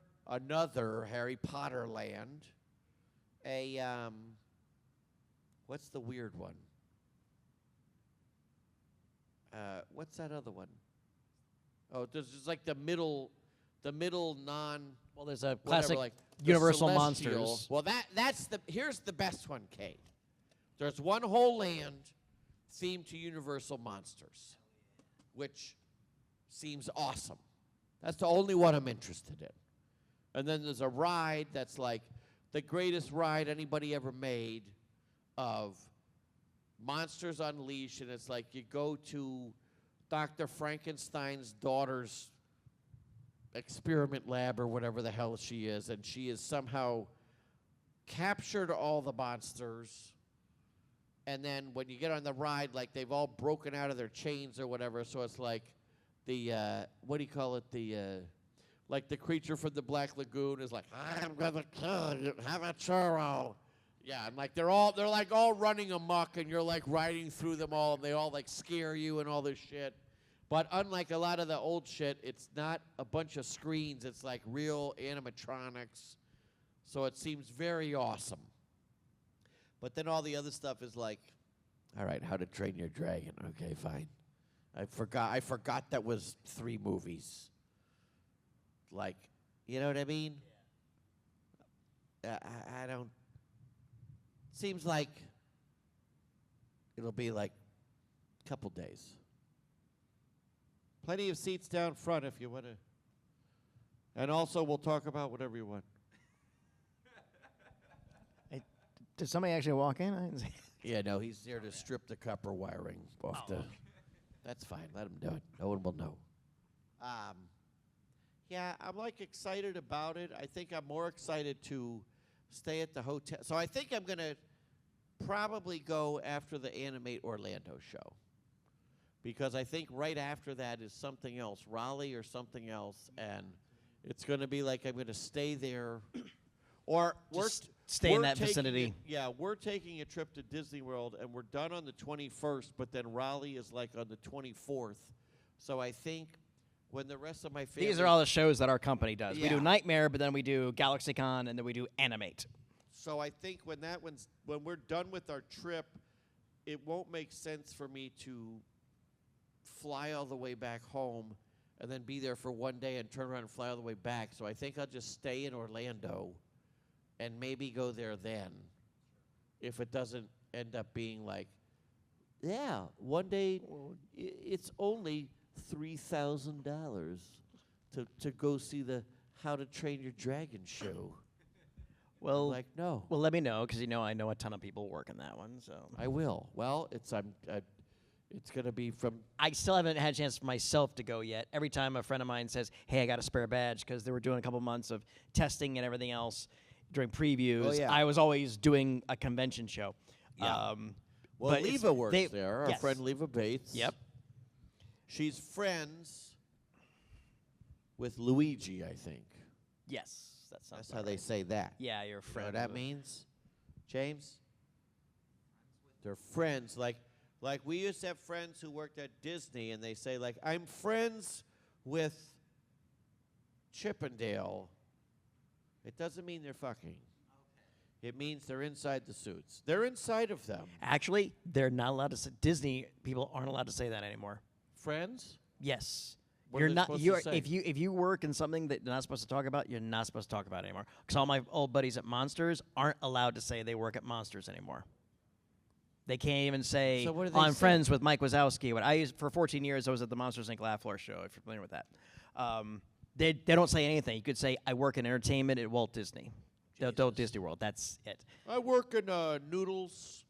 Harry Potter Land. What's the weird one? What's that other one? Oh, there's just like the middle non. Well, there's a Whatever, classic like the Universal Celestial. Monsters. Well, here's the best one, Kate. There's one whole land themed to Universal Monsters, which seems awesome. That's the only one I'm interested in. And then there's a ride that's like the greatest ride anybody ever made of Monsters Unleashed, and it's like you go to Dr. Frankenstein's daughter's experiment lab or whatever the hell she is, and she has somehow captured all the monsters. And then when you get on the ride, like they've all broken out of their chains or whatever, so it's like the what do you call it? Like the creature from the Black Lagoon is like, I'm gonna kill you, have a churro. Yeah, and like they're like all running amok, and you're like riding through them all, and they all like scare you and all this shit. But unlike a lot of the old shit, it's not a bunch of screens. It's like real animatronics, so it seems very awesome. But then all the other stuff is like, all right, How to Train Your Dragon. Okay, fine. I forgot that was 3 movies. Like, you know what I mean? I don't. Seems like it'll be like a couple days. Plenty of seats down front if you want to. And also, we'll talk about whatever you want. Did somebody actually walk in? I didn't see. Yeah, no, he's there to strip the copper wiring off the. That's fine. Let him do it. No one will know. Yeah, I'm like excited about it. I think I'm more excited to stay at the hotel. So I think I'm going to probably go after the Animate Orlando show. Because I think right after that is something else, Raleigh or something else, and it's going to be like I'm going to stay there. Or stay in that vicinity. We're taking a trip to Disney World, and we're done on the 21st, but then Raleigh is like on the 24th. So I think when the rest of my family... These are all the shows that our company does. We Yeah. do Nightmare, but then we do GalaxyCon, and then we do Animate. So I think when we're done with our trip, it won't make sense for me to fly all the way back home and then be there for one day and turn around and fly all the way back. So I think I'll just stay in Orlando and maybe go there then if it doesn't end up being like, yeah, one day it's only $3,000 to go see the How to Train Your Dragon show. Well, Like, no. well, let me know, because I know a ton of people work in that one. So I will. Well, it's going to be from... I still haven't had a chance for myself to go yet. Every time a friend of mine says, hey, I got a spare badge, because they were doing a couple months of testing and everything else during previews, Oh, yeah. I was always doing a convention show. Yeah. Well, but Leva works they- there, our yes. friend Leva Bates. Yep. She's friends with Luigi, I think. Yes. That's how they say that. Yeah, you're a You know friend. what that with- means, James? They're friends. Like we used to have friends who worked at Disney, and they say, like, I'm friends with Chippendale. It doesn't mean they're fucking. It means they're inside the suits. They're inside of them. Actually, they're not allowed to say, Disney people aren't allowed to say that anymore. Friends? Yes. What You're are they not. supposed to You're say? if you work in something that you're not supposed to talk about, you're not supposed to talk about it anymore. Because all my old buddies at Monsters aren't allowed to say they work at Monsters anymore. They can't even say, So what do they I'm say? friends with Mike Wazowski. What I used for 14 years, I was at the Monsters Inc. Laugh Floor show. If you're familiar with that, they don't say anything. You could say, I work in entertainment at Walt Disney, Walt Disney World. That's it. I work in Noodles.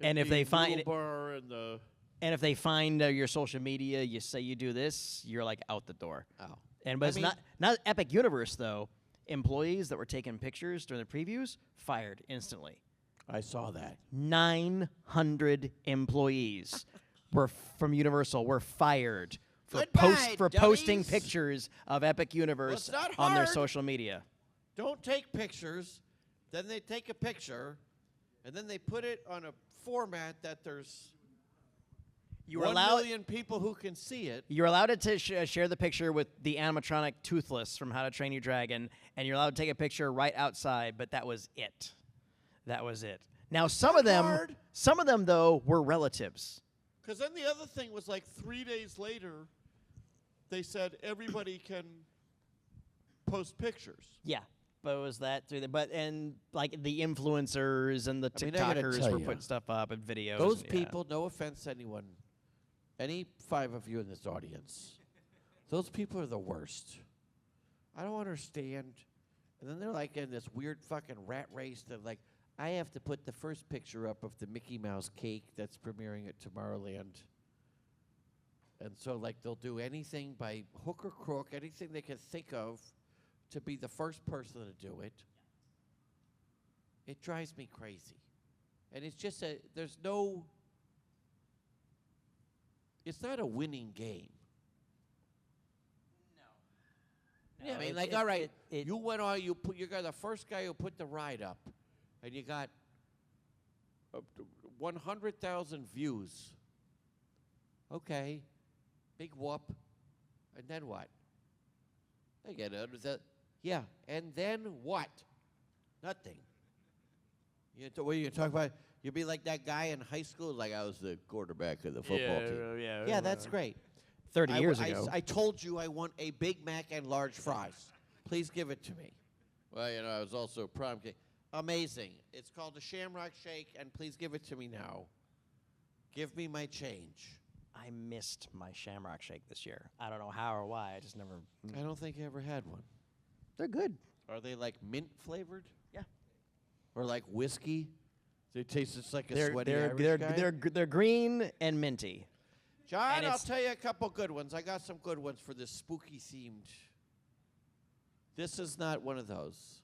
And if the they find noodle it- bar and the And if they find your social media, you say you do this, you're like out the door. oh, And but I it's mean- not Epic Universe though. Employees that were taking pictures during the previews fired instantly. I saw that. 900 employees were from Universal were fired for Goodbye, posting dummies. pictures of Epic Universe it's not on their hard. social media. Don't take pictures. Then they take a picture, and then they put it on a format that there's You were 1 allowed. million people who can see it. You're allowed to share the picture with the animatronic Toothless from How to Train Your Dragon, and you're allowed to take a picture right outside. But that was it. That was it. Now some of hard. them though were relatives. Because then the other thing was like 3 days later, they said everybody can post pictures. Yeah, but it was that through the and like the influencers and the I mean, I gotta TikTokers tell were ya, putting stuff up and videos. Those and, yeah. people, no offense to anyone, any 5 of you in this audience, those people are the worst. I don't understand. And then they're like in this weird fucking rat race that like, I have to put the first picture up of the Mickey Mouse cake that's premiering at Tomorrowland. And so like they'll do anything by hook or crook, anything they can think of to be the first person to do it. It drives me crazy. And it's just there's no, it's not a winning game. No, Yeah, I mean, it's- like, it- all right, it- you went on, you got the first guy who put the ride up, and you got 100,000 views. Okay, big whoop, and then what? I get it. Yeah, and then what? Nothing. What are you talk about? You'll be like that guy in high school, like I was the quarterback of the football team. Yeah, that's great. 30 years ago. I told you I want a Big Mac and large fries. Please give it to me. Well, I was also prom king. Amazing. It's called a Shamrock Shake, and please give it to me now. Give me my change. I missed my Shamrock Shake this year. I don't know how or why. I just never. I don't think I ever had one. They're good. Are they like mint flavored? Yeah. Or like whiskey? They taste just like a sweaty Irish guy? They're green and minty. John, and I'll tell you a couple good ones. I got some good ones for this spooky themed. This is not one of those.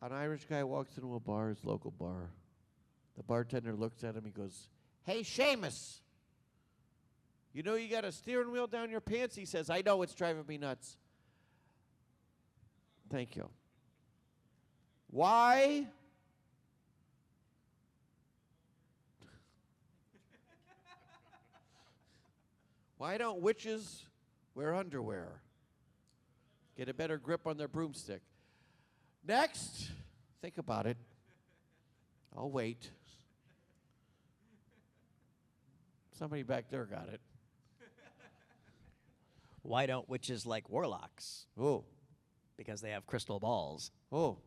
An Irish guy walks into a bar, his local bar. The bartender looks at him. He goes, "Hey, Seamus, you know you got a steering wheel down your pants?" He says, "I know, it's driving me nuts." Thank you. Why? Why don't witches wear underwear? Get a better grip on their broomstick. Next, think about it. I'll wait. Somebody back there got it. Why don't witches like warlocks? Oh. Because they have crystal balls. Oh.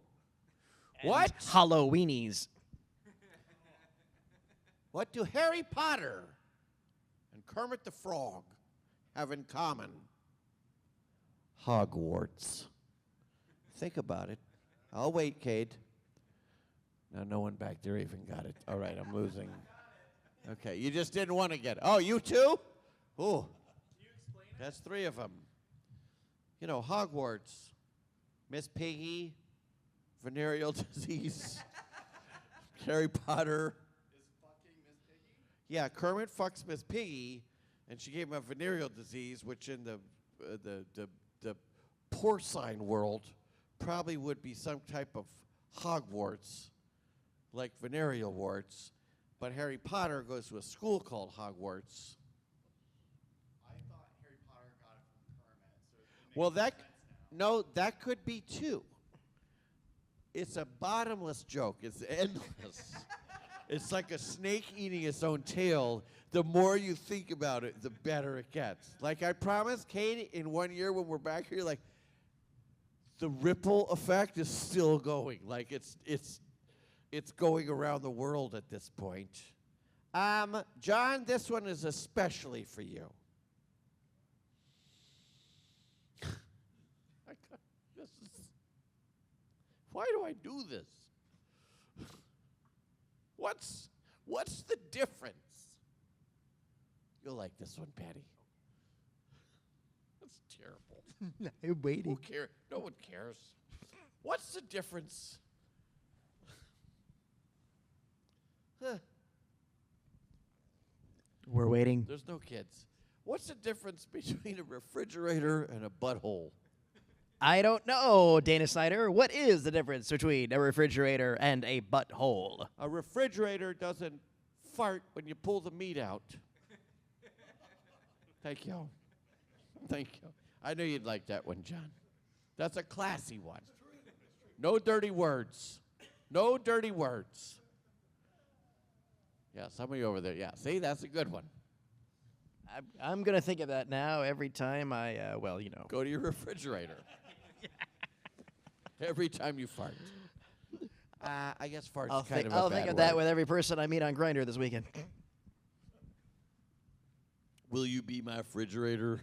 And What? Halloweenies. What do Harry Potter and Kermit the Frog have in common? Hogwarts. Think about it. I'll wait, Cade. Now, no one back there even got it. All right, I'm losing. Okay, you just didn't want to get it. Oh, you too? Oh. That's three of them. You know, Hogwarts, Miss Piggy, venereal disease, Harry Potter. Is fucking Miss Piggy? Yeah, Kermit fucks Miss Piggy, and she gave him a venereal disease, which in the porcine world probably would be some type of Hogwarts, like venereal warts. But Harry Potter goes to a school called Hogwarts. I thought Harry Potter got it from Kermit, so it makes Well, sense now. no, that could be too. It's a bottomless joke. It's endless. It's like a snake eating its own tail. The more you think about it, the better it gets. Like I promised, Kate, in 1 year when we're back here, like the ripple effect is still going. Like it's going around the world at this point. John, this one is especially for you. Why do I do this? What's the difference? You'll like this one, Patty. That's terrible. I'm waiting. Who cares? No one cares. What's the difference? We're waiting. There's no kids. What's the difference between a refrigerator and a butthole? I don't know, Dana Snyder. What is the difference between a refrigerator and a butthole? A refrigerator doesn't fart when you pull the meat out. Thank you. Thank you. I knew you'd like that one, John. That's a classy one. No dirty words. No dirty words. Yeah, somebody over there. Yeah, see, that's a good one. I'm going to think of that now every time I, Go to your refrigerator. Every time you fart. I guess fart's I'll kind think, of a I'll bad think of word. that with every person I meet on Grindr this weekend. Will you be my refrigerator?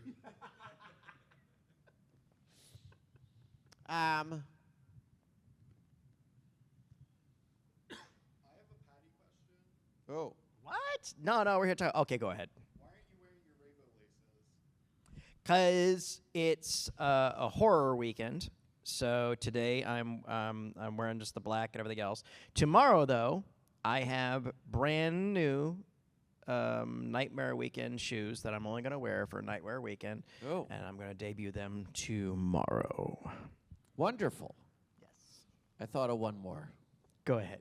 I have a Patty question. Oh. What? No, we're here to talk. Okay, go ahead. Why aren't you wearing your rainbow laces? Because it's a horror weekend. So today I'm wearing just the black and everything else. Tomorrow, though, I have brand new Nightmare Weekend shoes that I'm only going to wear for Nightmare Weekend. Oh. And I'm going to debut them tomorrow. Wonderful. I thought of one more. Go ahead.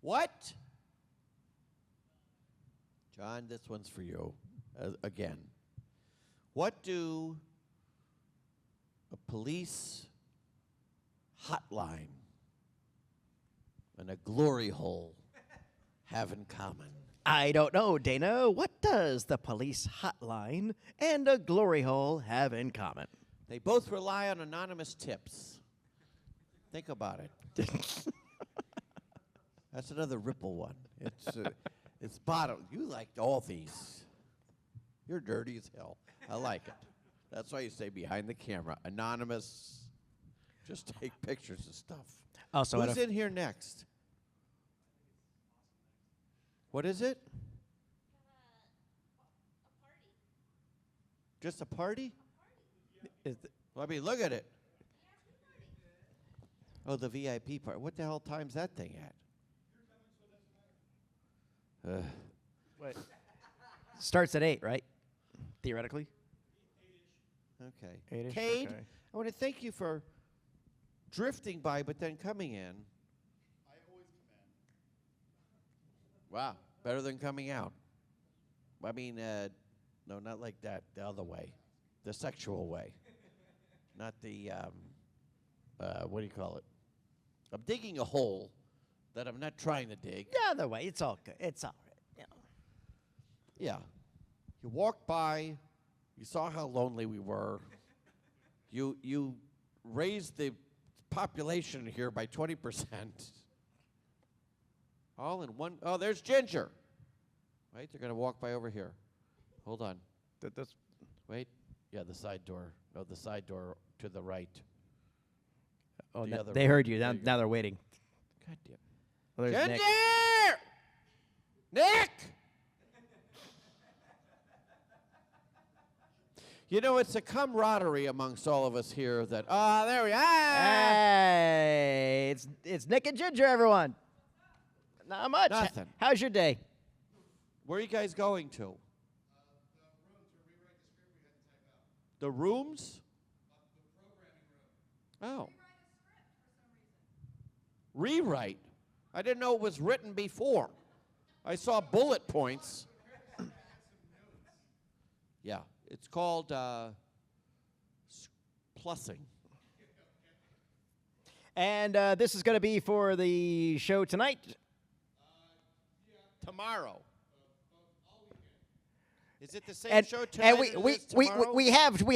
What? John, this one's for you. Again. What do a police hotline and a glory hole have in common? I don't know, Dana. What does the police hotline and a glory hole have in common? They both rely on anonymous tips. Think about it. That's another Ripple one. It's bottom. You liked all these. You're dirty as hell. I like it. That's why you stay behind the camera. Anonymous. Just take pictures of stuff. Also, Who's in here next? What is it? A party. Just a party? is th- Well, I mean, look at it. Oh, the VIP part. What the hell time's that thing at? what? Starts at 8, right? Theoretically. Okay. 8-ish, Cade, okay. I want to thank you for drifting by, but then coming in. I always come in. Wow. Better than coming out. I mean, no, not like that. The other way. The sexual way. Not the, what do you call it? I'm digging a hole that I'm not trying to dig. The other way. It's all good. It's all right. You know. Yeah. You walked by. You saw how lonely we were. You raised the population here by 20%. All in one. Oh, there's Ginger. Wait, they're going to walk by over here. Hold on. That's Wait. Yeah, the side door. No, the side door to the right. Oh, The no, other they room. heard you. There Now, you go. now they're waiting. God damn. Well, there's Ginger! Nick. Nick! You know, it's a camaraderie amongst all of us here that, there we are. Hey, it's Nick and Ginger, everyone. Not much. Nothing. How's your day? Where are you guys going to? The rooms? Oh. Rewrite? I didn't know it was written before. I saw bullet points. Yeah, it's called plussing. And this is going to be for the show tonight. Tomorrow. Is it the same And, show tonight? and as it is tomorrow? we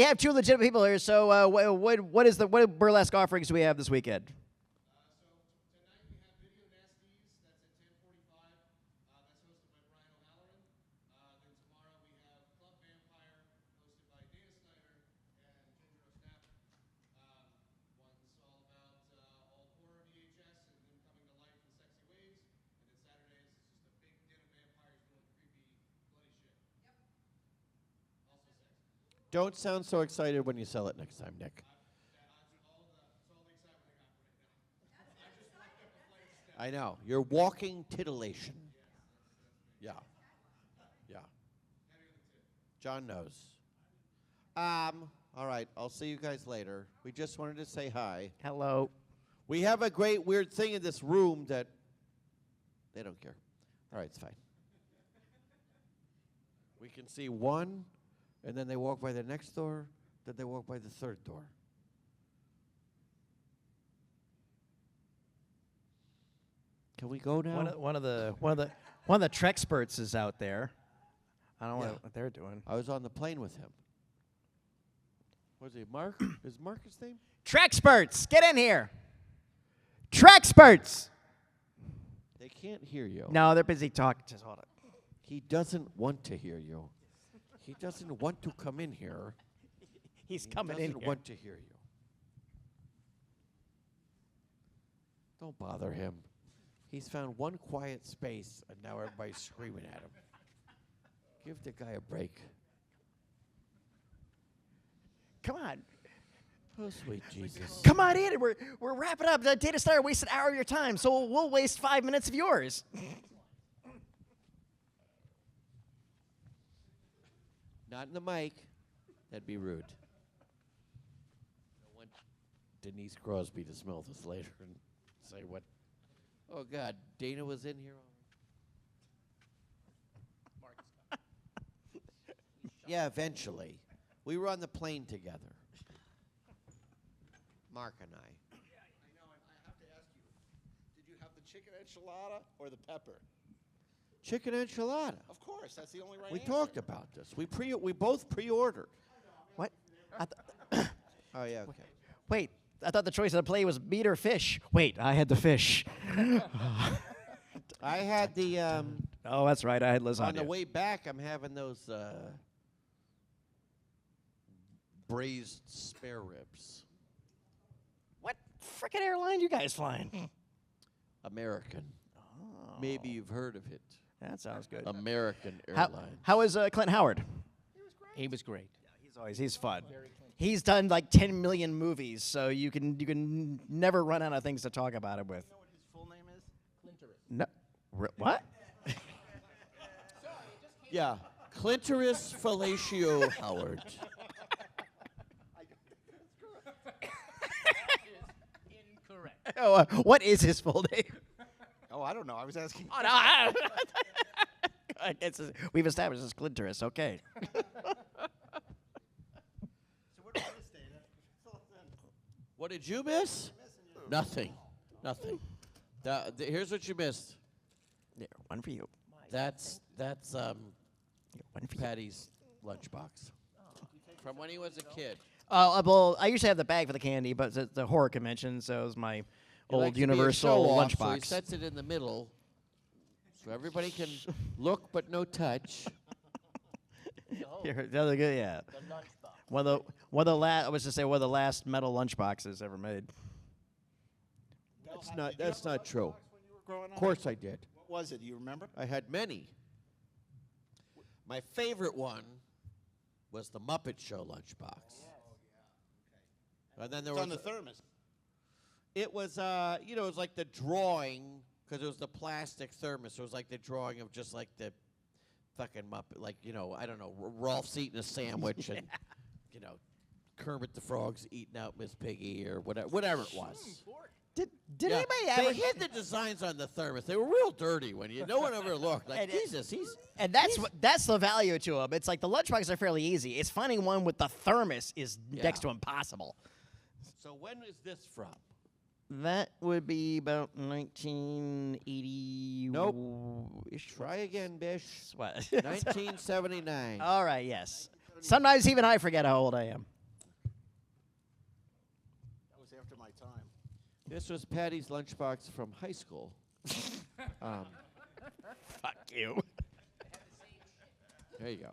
have two legitimate people here. So what burlesque offerings do we have this weekend? So tonight we have Video Nasties. That's at 10:45. That's hosted by Brian O'Halloran. Then tomorrow we have Club Vampire, hosted by Dana Snyder and Ginger O'Snap. One's all about old horror VHS and them coming to life in sexy ways. And then Saturday is just a big den of vampires doing creepy, bloody shit. Yep. Also sexy. Don't sound so excited when you sell it next time, Nick. I know. You're walking titillation. Yeah. Yeah. John knows. All right. I'll see you guys later. We just wanted to say hi. Hello. We have a great weird thing in this room that they don't care. All right, it's fine. We can see one, and then they walk by the next door, then they walk by the third door. Can we go now? One of the Trexperts is out there. I don't know Yeah. what they're doing. I was on the plane with him. Was he Mark? Is Mark his name? Trexperts, get in here. Trexperts. They can't hear you. No, they're busy talking. Just hold it. He doesn't want to hear you. He doesn't want to come in here. He's He coming in doesn't here. want to hear you. Don't bother him. He's found one quiet space, and now everybody's screaming at him. Give the guy a break. Come on. Oh, sweet Jesus. Come on in. We're wrapping up. The Data Star wasted an hour of your time, so we'll waste 5 minutes of yours. Not in the mic. That'd be rude. Denise Crosby to smell this later and say what. Oh God, Dana was in here. Yeah, eventually. We were on the plane together. Mark and I. I know, and I have to ask you, did you have the chicken enchilada or the pepper? Chicken enchilada. Of course, that's the only right We answer. talked about this. We both pre-ordered. What? Oh yeah, okay. Wait, I thought the choice of the play was meat or fish. Wait, I had the fish. I had the Oh, that's right. I had lasagna. on the way back. I'm having those braised spare ribs. What frickin' airline you guys flying? American. Oh, Maybe you've heard of it. that sounds good. American How, Airlines. how is Clint Howard? He was great. He's fun. He's done like 10 million movies, so you can never run out of things to talk about him with. You know what his full name is? Clintoris. No, what? Yeah, Clintoris Fellatio Howard. Incorrect. Oh, what is his full name? Oh, I don't know. I was asking. Oh, no, we've established this clitoris. Okay. What did you miss? Nothing. Nothing. Here's what you missed. There, one for you. That's Here, one for you. Patty's lunchbox from when he was a kid. Well, I usually have the bag for the candy, but it's the horror convention, so it's my He old likes to be a universal show-off, so he lunchbox. sets it in the middle, so everybody can look but no touch. Here, the other good, yeah. The lunchbox. One of the last. I was to say one of the last metal lunchboxes ever made. That's not true. Growing Of course I did. What was it? Do you remember? I had many. My favorite one was the Muppet Show lunchbox. And then there It's was on the thermos. it was it was like the drawing because it was the plastic thermos. It was like the drawing of just like the fucking Muppet, like I don't know, Rolf's eating a sandwich and Kermit the Frog's eating out Miss Piggy or whatever it was. Did Yeah, anybody they ever? hid the designs on the thermos. They were real dirty when no one ever looked. Like And Jesus, he's And that's the value to them. It's like the lunchboxes are fairly easy. It's finding one with the thermos is next to impossible. So when is this from? That would be about 1980. Nope. Try again, Bish. What? 1979. All right. Yes. Sometimes even I forget how old I am. That was after my time. This was Patty's lunchbox from high school. Fuck you. There you go.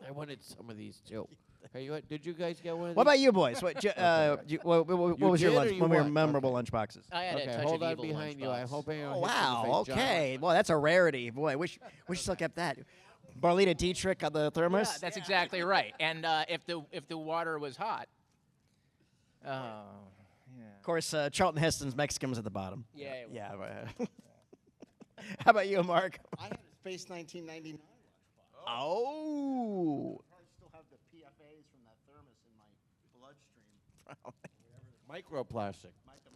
I wanted some of these too. Hey, did you guys get one? Of What these? about you boys? What You was your did or lunch? you One of your what? memorable Okay. lunchboxes? I had a Okay, touch hold of on evil behind you. I'm lunchbox. hoping I Oh, don't wow. hit you in the face, Okay. Well, that's a rarity. Boy, wish still kept that. Barlita Dietrich on the thermos. Yeah, that's exactly right. And if the water was hot, oh yeah. Of course, Charlton Heston's Mexican was at the bottom. Yeah, it was. Yeah. How about you, Mark? I had a Space 1999 lunchbox. Oh. I probably still have the PFAs from that thermos in my bloodstream. Microplastic. The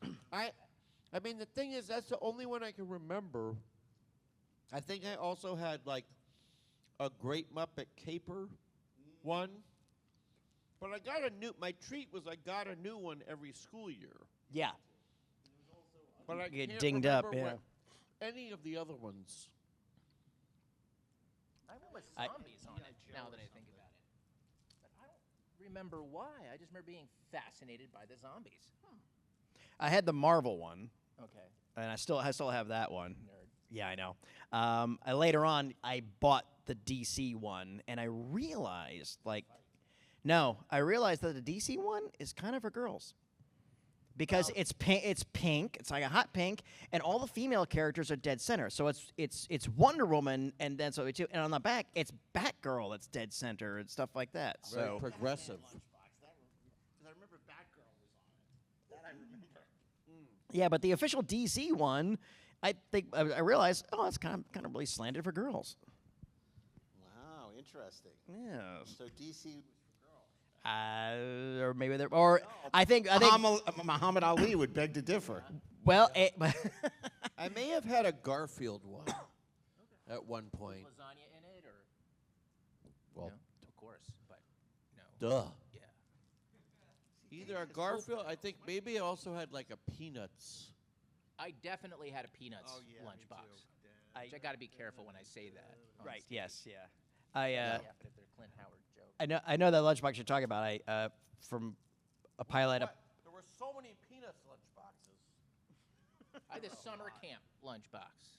microplastic. I mean, the thing is, that's the only one I can remember. I think I also had like a Great Muppet Caper one, but I got my treat was I got a new one every school year. Yeah. But I You get can't dinged up, remember yeah. what any of the other ones. I went with zombies on it. Now that I think about it, but I don't remember why. I just remember being fascinated by the zombies. I had the Marvel one, Okay. and I still have that one. Nerd. Yeah, I know. Later on, I bought the DC one, and I realized, that the DC one is kind of for girls. Because it's pink, it's like a hot pink, and all the female characters are dead center. So it's Wonder Woman, and then so too, and on the back it's Batgirl that's dead center and stuff like that. Very So progressive. Because I remember Batgirl was on it. That I remember. yeah, but the official DC one, I think I realized, it's kind of really slanted for girls. Wow, interesting. Yeah. So DC was for girls. Or maybe they're, or I think. Muhammad Ali would beg to differ. Well, I may have had a Garfield one at one point. Lasagna in it, or Well, no? Of course, but no. duh. Yeah. Either a Garfield. I think maybe I also had like a Peanuts. I definitely had a Peanuts lunchbox. Which I got to be careful when I say that. on right. stage. Yes. Yeah. I Yeah, but if they're Clint Howard joke. I know that lunchbox you're talking about. I from a pilot. There were so many Peanuts lunchboxes. I had the summer camp lunchbox.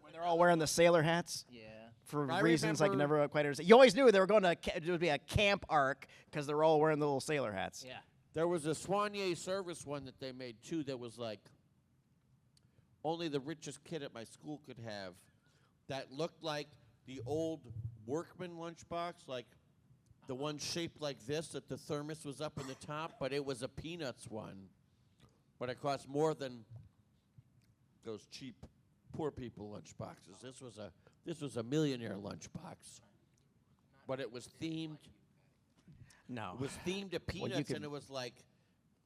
When they're all wearing the sailor hats. Yeah. For I reasons I can remember- never quite understand. You always knew they were going to it would be a camp arc because they're all wearing the little sailor hats. Yeah. There was a Soigné service one that they made too that was like only the richest kid at my school could have. That looked like the old workman lunchbox, like the one shaped like this that the thermos was up in the top, but it was a Peanuts one. But it cost more than those cheap poor people lunchboxes. This was a millionaire lunchbox. But it was themed. No. It was themed to Well, you Peanuts, could- and it was like,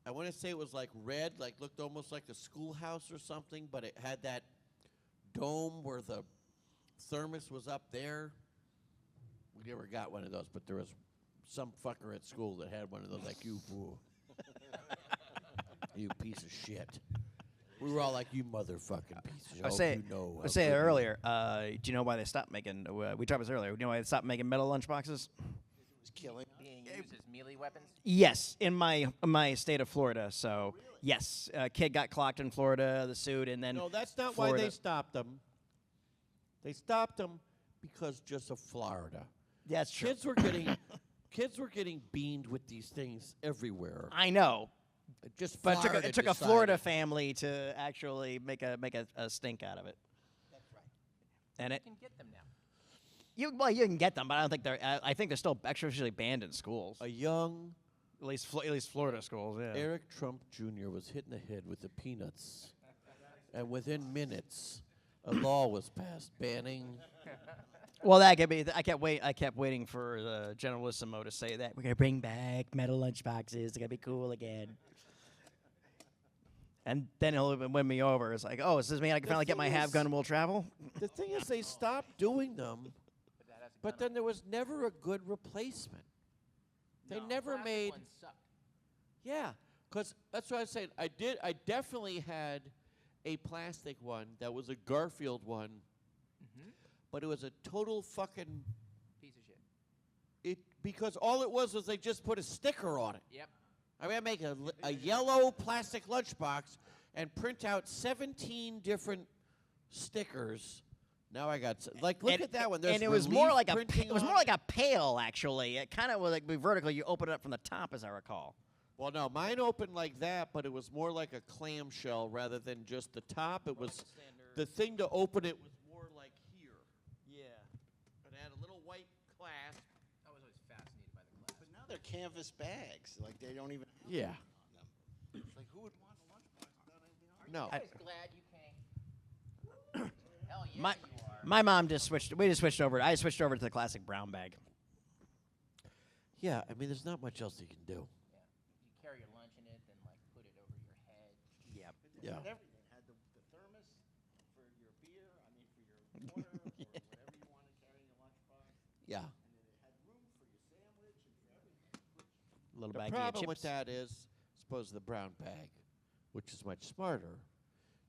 I want to say it was like red, like looked almost like a schoolhouse or something, but it had that dome where the thermos was up there. We never got one of those, but there was some fucker at school that had one of those, like, you fool. You piece of shit. We were all like, you motherfucking piece of shit. I was saying, you know I was saying earlier. Do you know why they stopped making? We talked about this earlier. Do you know why they stopped making metal lunchboxes? Killing. Being used as melee weapons. Yes, in my state of Florida. So yes, a kid got clocked in Florida, the suit, and then No, that's not why Florida. they stopped them. They stopped them because just of Florida. Yeah, that's true. Kids were getting beamed with these things everywhere. I know, Just but Florida it took a decided. Florida family to actually make a stink out of it. That's right. And it You can get them now. you can get them, but I don't think they're. I think they're still actually banned in schools. A young At least Florida schools. Yeah. Eric Trump Jr. was hit in the head with the Peanuts, and within minutes, a law was passed banning. Well, that could be. I kept waiting for the Generalissimo to say that we're gonna bring back metal lunchboxes. It's gonna be cool again. And then he'll even win me over. It's like, oh, does this mean I can The finally get my thing have is- gun and we'll travel? The thing is, they stopped doing them, But that hasn't but gone then there was never a good replacement. They No, never plastic made. ones sucked. Yeah, because that's what I was saying. I definitely had a plastic one that was a Garfield one, Mm-hmm. but it was a total fucking Piece of shit. because all it was they just put a sticker on it. Yep. I mean, I make a yellow plastic lunchbox and print out 17 different stickers. Now I got look And- at that one. There's and it was more relief like printing it was on more like a pail actually. It kind of was like be vertical. You open it up from the top, as I recall. Well, no, mine opened like that, but it was more like a clamshell rather than just the top. It was the thing to open it was more like here. Yeah. It had a little white clasp. I was always fascinated by the glass. But now they're canvas bags. Like they don't even. Yeah. It's like who would want a lunchbox without anything on it? No. I'm always glad you came. Hell yeah, My you are. my mom just switched. We just switched over. I switched over to the classic brown bag. Yeah, I mean, there's not much else you can do. Yeah. You carry your lunch in it, then like put it over your head. Yep. It Yeah. had everything. It had the thermos for your beer. I mean, for your water or whatever you want to carry in your lunchbox. Yeah. And then it had room for your sandwich and for everything. A little The baggie of problem chips. with that is, suppose the brown bag, which is much smarter.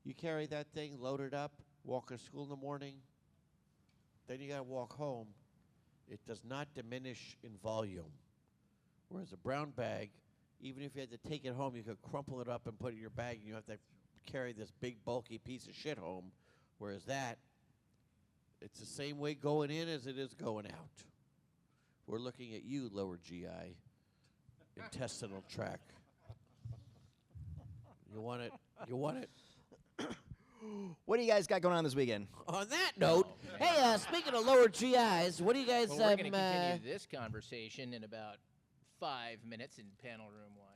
You carry that thing, load it up, walk to school in the morning, then you got to walk home. It does not diminish in volume. Whereas a brown bag, even if you had to take it home, you could crumple it up and put it in your bag, and you have to carry this big, bulky piece of shit home. Whereas that, it's the same way going in as it is going out. We're looking at you, lower GI, intestinal tract. You want it? You want it? What do you guys got going on this weekend? On that note, hey, speaking of lower GIs, what do you guys? Well, we're going to continue this conversation in about 5 minutes in panel room 1.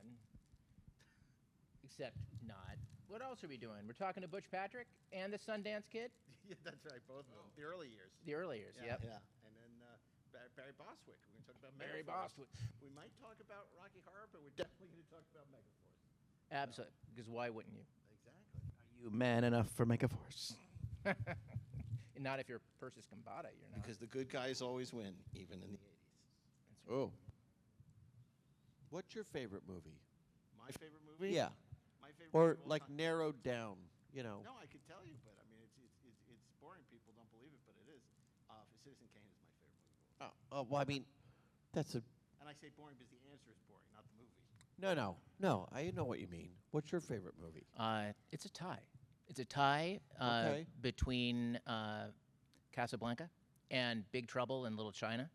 Except not. What else are we doing? We're talking to Butch Patrick and the Sundance Kid? Yeah, that's right. Both of them. The early years. The early years, Yeah, yep. yeah. And then Barry Bostwick. We're going to talk about Barry Megaforce. Bostwick. We might talk about Rocky Horror, but we're definitely going to talk about Megaforce. Absolutely. Because why wouldn't you? Exactly. You man enough for Megaforce. Not if you're Persis Kambata, you're not. Because the good guys always win, even in the 80s. Oh. What's your favorite movie? My favorite movie? Yeah. My favorite Or movie of all like time. narrowed down, you know. No, I could tell you, but I mean, it's boring. People don't believe it, but it is. Citizen Kane is my favorite movie. Well, I mean, that's a And I say boring because the answer is boring, not the movie. no. I know what you mean. What's your favorite movie? It's a tie. It's a tie Okay. between Casablanca and Big Trouble in Little China,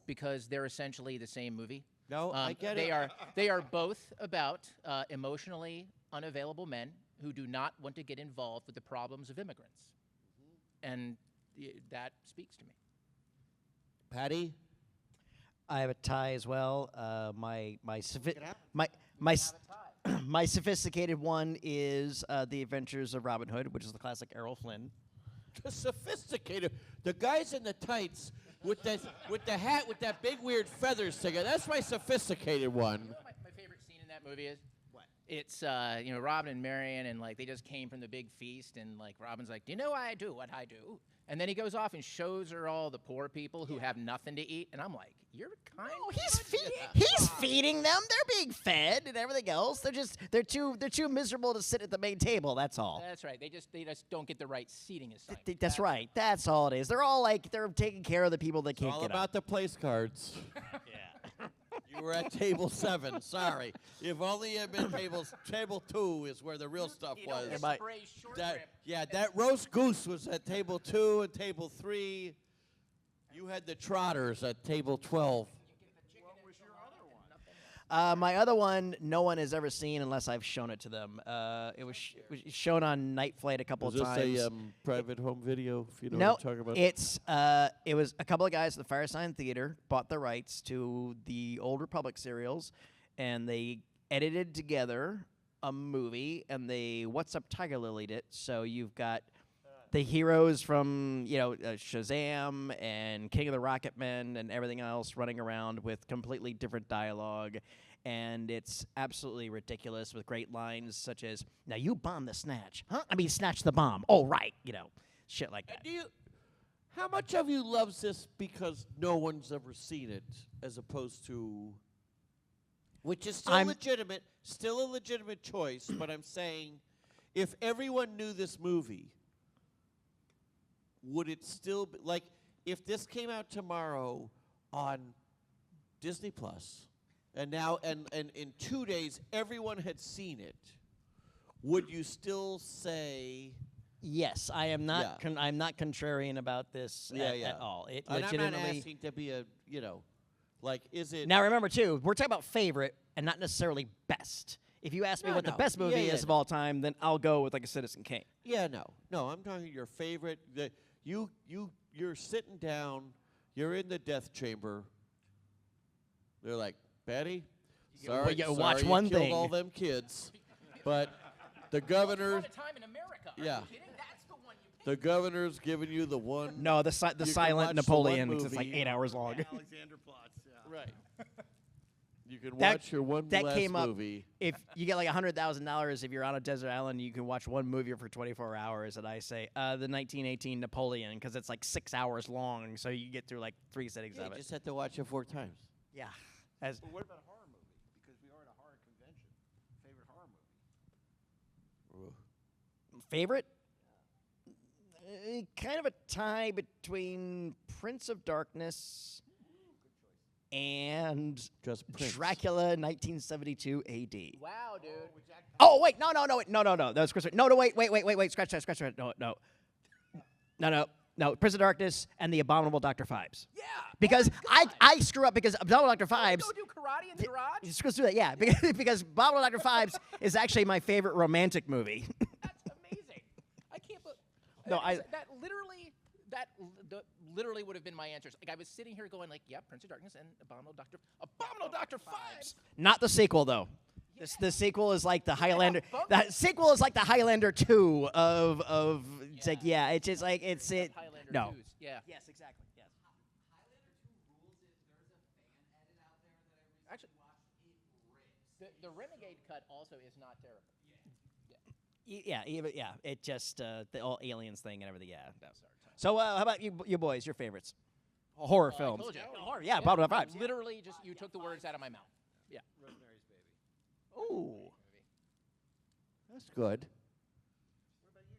because they're essentially the same movie. No, I get they it. They are both about emotionally unavailable men who do not want to get involved with the problems of immigrants, and that speaks to me. Patty? I have a tie as well. My out. my sophisticated one is The Adventures of Robin Hood, which is the classic Errol Flynn. The sophisticated. The guys in the tights with the hat with that big weird feathers thing. That's my sophisticated one. You know what my favorite scene in that movie is? What? It's Robin and Marion, and like they just came from the big feast, and like Robin's like, "Do you know why I do what I do?" And then he goes off and shows her all the poor people who have nothing to eat, and I'm like, "You're kind." Oh, he's feeding them. They're being fed and everything else. They're too miserable to sit at the main table. That's all. That's right. They just don't get the right seating assignment. That's right. That's all it is. They're all like they're taking care of the people that It's can't all get about up. the place cards. Yeah. You were at table 7. Sorry. If only you had been table 2 is where the real stuff You don't was. my- spray short That, rib. yeah, that roast goose was at table 2 and table 3. You had the trotters at table 12. What was your other one? My other one, no one has ever seen unless I've shown it to them. It was shown on Night Flight a couple Is of this times. a private home video, if you know No, what I'm talking about? it was a couple of guys at the Firesign Theater bought the rights to the old Republic serials, and they edited together a movie, and they What's Up Tiger Lily'd it. So you've got the heroes from Shazam and King of the Rocket Men and everything else running around with completely different dialogue. And it's absolutely ridiculous with great lines such as, "Now you bomb the snatch." Huh? I mean, snatch the bomb. Oh, right. Shit like that. How much of you loves this because no one's ever seen it, as opposed to, which is still a legitimate choice, but I'm saying, if everyone knew this movie, would it still be, like, if this came out tomorrow on Disney Plus, and now, and in 2 days, everyone had seen it, would you still say... Yes, I am not. Yeah. I'm not contrarian about this at all. It And I'm not legitimately. asking to be a, like, is it... Now remember too, we're talking about favorite and not necessarily best. If you ask me what the best movie is of all time, then I'll go with like a Citizen Kane. Yeah, no, I'm talking your favorite. You're sitting down. You're in the death chamber. They're like, Betty, sorry, you sorry watch you one killed thing. all them kids, but the governor, Once upon a time in America. Are Yeah. you kidding? That's the one you picked. the governor's giving you the one. No, the You can watch silent the Napoleon, one because it's like movie. 8 hours long. Alexander Plots, yeah. Right. You can That- watch your one that last came up- movie. If you get like $100,000, if you're on a desert island, you can watch one movie for 24 hours. And I say the 1918 Napoleon, because it's like 6 hours long, so you get through like 3 sittings Yeah, of you it. just have to watch it 4 times. Yeah. As But what about a horror movie? Because we are at a horror convention. Favorite horror movie? favorite, kind of a tie between Prince of Darkness and Just Prince. Dracula 1972 AD. Wow, dude. Oh wait, no, that's Chris. No, wait, scratch that. No, Prince of Darkness and the Abominable Dr. Phibes. Yeah. Because I screw up because Abominable Dr. Phibes. Go do karate in the garage. Just go through that, yeah. Because Abominable Dr. Phibes is actually my favorite romantic movie. That's amazing. I can't believe. No, That literally would have been my answers. Like I was sitting here going like, yeah, Prince of Darkness and Abominable Dr. Phibes. Not the sequel though. The sequel is like the Highlander. both- The sequel is like the Highlander 2 of it's like it's just like it's it. Highlander No. 2s. Yeah. Yes, exactly. Yes. the Renegade cut also is not terrible. Yeah. It just the all aliens thing and everything. Yeah. No. So how about you boys? Your favorites? Horror I films. told you. Horror. Yeah. Bottom five. Literally, just you took the words out of my mouth. Yeah. Rosemary's Baby. Ooh. That's good. What about you,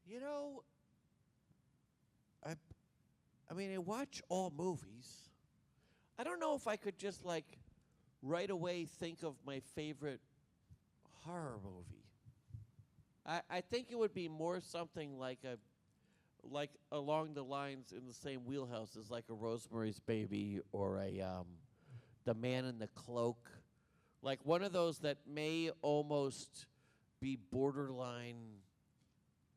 Dana? You know, I mean, I watch all movies. I don't know if I could just like right away think of my favorite horror movie. I think it would be more something like along the lines in the same wheelhouse as like a Rosemary's Baby or a The Man in the Cloak, like one of those that may almost be borderline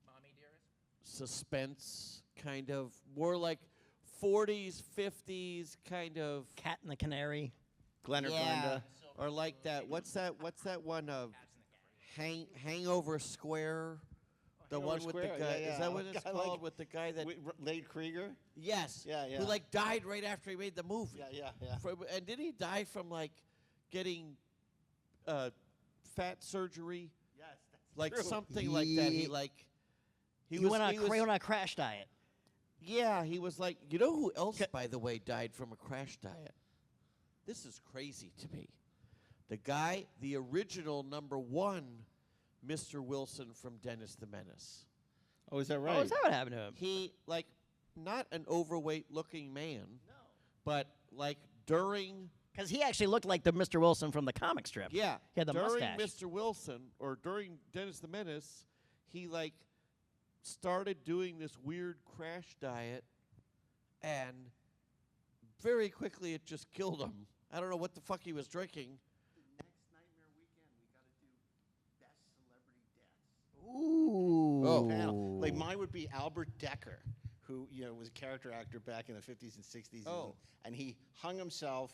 Mommy dearest. suspense, kind of more like 40s, 50s, kind of, Cat and the Canary. Glenn or yeah, Glenda. or like that. What's that one of Hangover Square? The Hangover one with Square, the guy. yeah, Is that yeah. what it's Guy called? like- With the guy that Lade Krieger? yes, Yeah, yeah. who like died right after he made the movie. Yeah. And did he die from like getting fat surgery? Yes, that's Like true. something like that. He like he You went on a crash diet. Yeah, he was like, you know who else, by the way, died from a crash diet? This is crazy to me. The guy, the original #1, Mr. Wilson from Dennis the Menace. Oh, is that right? Oh, is that what happened to him? He, like, not an overweight-looking man, but, like, during... Because he actually looked like the Mr. Wilson from the comic strip. Yeah. He had the during mustache. Mr. Wilson, or during Dennis the Menace, he, like, started doing this weird crash diet, and very quickly it just killed him. I don't know what the fuck he was drinking. The next Nightmare Weekend, we got to do best celebrity deaths. Ooh. Panel. Like mine would be Albert Decker, who was a character actor back in the 50s and 60s. Oh. And he hung himself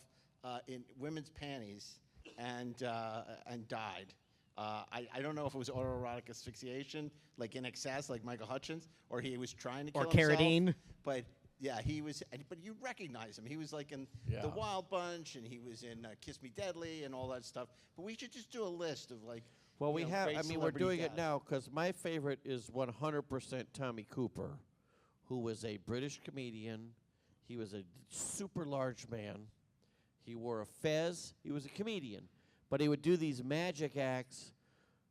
in women's panties and died. I don't know if it was autoerotic asphyxiation, like in excess, like Michael Hutchins, or he was trying to kill Or himself. Carradine. But yeah, he was. But you recognize him. He was like in the Wild Bunch, and he was in Kiss Me Deadly, and all that stuff. But we should just do a list of like. Well, we you know, have. great I mean, we're celebrity doing it deaths. now because my favorite is 100% Tommy Cooper, who was a British comedian. He was a super large man. He wore a fez. He was a comedian, but he would do these magic acts.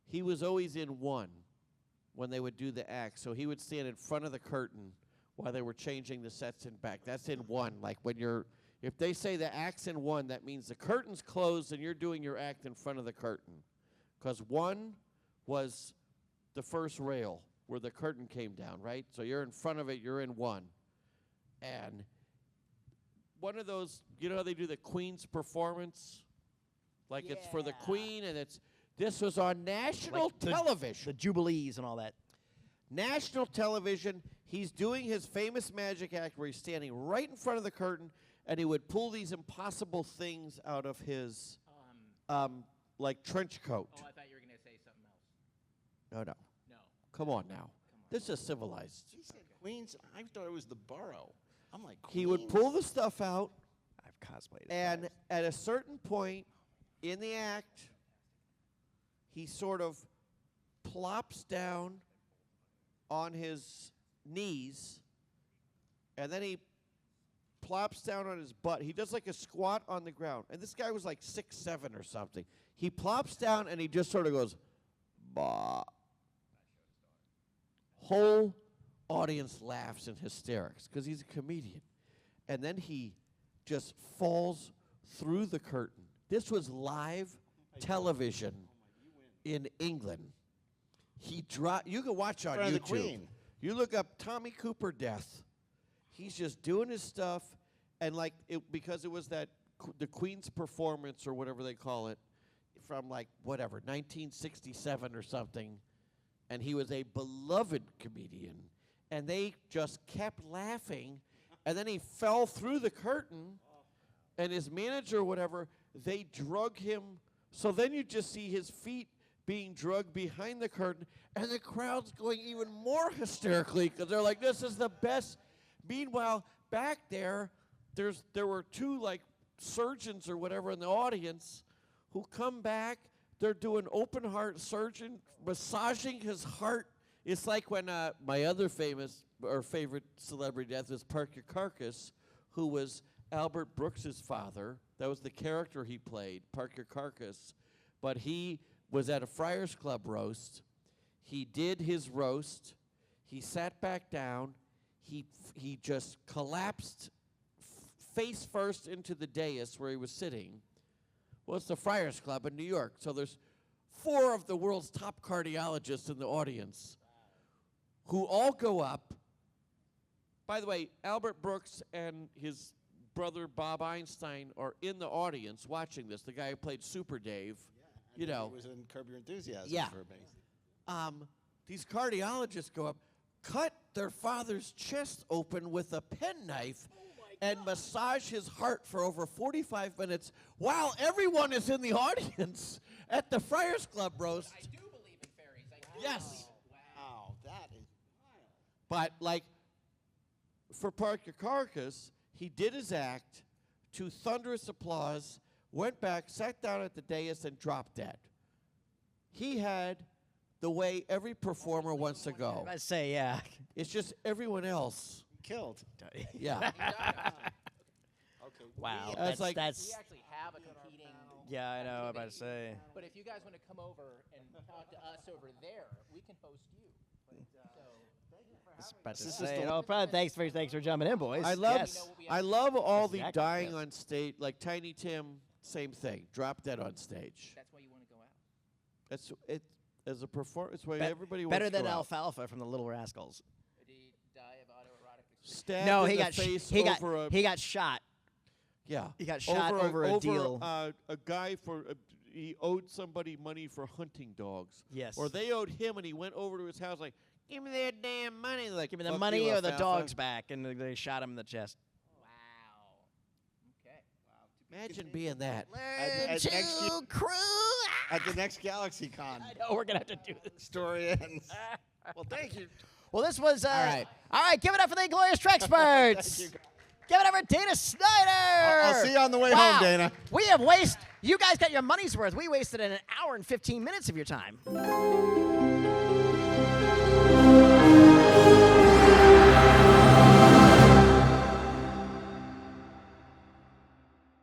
He was always in one when they would do the act, so he would stand in front of the curtain while they were changing the sets in back. That's in one. Like when you're, if they say the act's in one, that means the curtain's closed and you're doing your act in front of the curtain. Because one was the first rail where the curtain came down, right? So you're in front of it, you're in one. And one of those, you know how they do the Queen's performance? Like it's for the Yeah. Queen, and this was on national Like the television. Jubilees and all that. National television. He's doing his famous magic act where he's standing right in front of the curtain, and he would pull these impossible things out of his like trench coat. Oh, I thought you were going to say something else. No. No. Come on now. This is civilized. He said Queens. I thought it was the borough. I'm like. He would Queens? pull the stuff out, I've cosplayed it. and at a certain point in the act, he sort of plops down on his knees, and then he plops down on his butt. He does like a squat on the ground. And this guy was like 6'7" or something. He plops down and he just sort of goes, bah. Whole audience laughs in hysterics because he's a comedian. And then he just falls through the curtain. This was live television in England. He dropped. You can watch on In front of YouTube. the Queen. You look up Tommy Cooper death. He's just doing his stuff, and like because it was that the Queen's performance or whatever they call it, from like whatever 1967 or something, and he was a beloved comedian, and they just kept laughing, and then he fell through the curtain, and his manager or whatever, they drug him. So then you just see his feet being drugged behind the curtain, and the crowd's going even more hysterically because they're like, this is the best. Meanwhile, back there were two like surgeons or whatever in the audience who come back. They're doing open heart surgeon, massaging his heart. It's like when my other famous or favorite celebrity death is Parker Carcass, who was Albert Brooks's father. That was the character he played, Parker Carcass. But he was at a Friars Club roast. He did his roast. He sat back down. He just collapsed face first into the dais where he was sitting. Well, it's the Friars Club in New York, so there's 4 of the world's top cardiologists in the audience who all go up. By the way, Albert Brooks and his brother Bob Einstein are in the audience watching this. The guy who played Super Dave, He was in Curb Your Enthusiasm Yeah. for a base. These cardiologists go up, cut their father's chest open with a penknife, and massage his heart for over 45 minutes while everyone is in the audience at the Friars Club roast. I do believe in fairies. Yes. Wow, that is wild. But, like, for Parker Carcass, he did his act to thunderous applause, went back, sat down at the dais, and dropped dead. He had the way every performer wants to go. I say, yeah. It's just everyone else. Killed. Yeah. Okay. Wow. It's That's, like- We that's actually have a competing. yeah, I know. I'm about to say. But if you guys want to come over and talk to us over there, we can host you. About to This is say. the- Oh, probably thanks for jumping in, boys. I love Yes. I love all the Exactly, dying yes. on stage. Like Tiny Tim, same thing. Drop dead on stage. That's why you want to go out. That's it. As a performer, it's why Be- everybody better wants to than go out. Alfalfa from the Little Rascals. Did he die of autoerotic asphyxiation? Stabbed No, in he the got face he got over a he got shot. yeah. He got shot over a deal. A guy for he owed somebody money for hunting dogs. Yes. Or they owed him, and he went over to his house like, "Give me that damn money!" Like, Give me the "Fuck money you, or the Alfalfa." dog's back, and they shot him in the chest. Wow. Okay. Imagine being that. At next year- At the next GalaxyCon, I know we're gonna have to do this. story ends. Well, thank you. Well, this was right. All right, give it up for the Glorious Trexperts. Thank you. Give it up for Dana Snyder. I'll see you on the way Wow. home, Dana. We have you guys got your money's worth. We wasted an hour and 15 minutes of your time.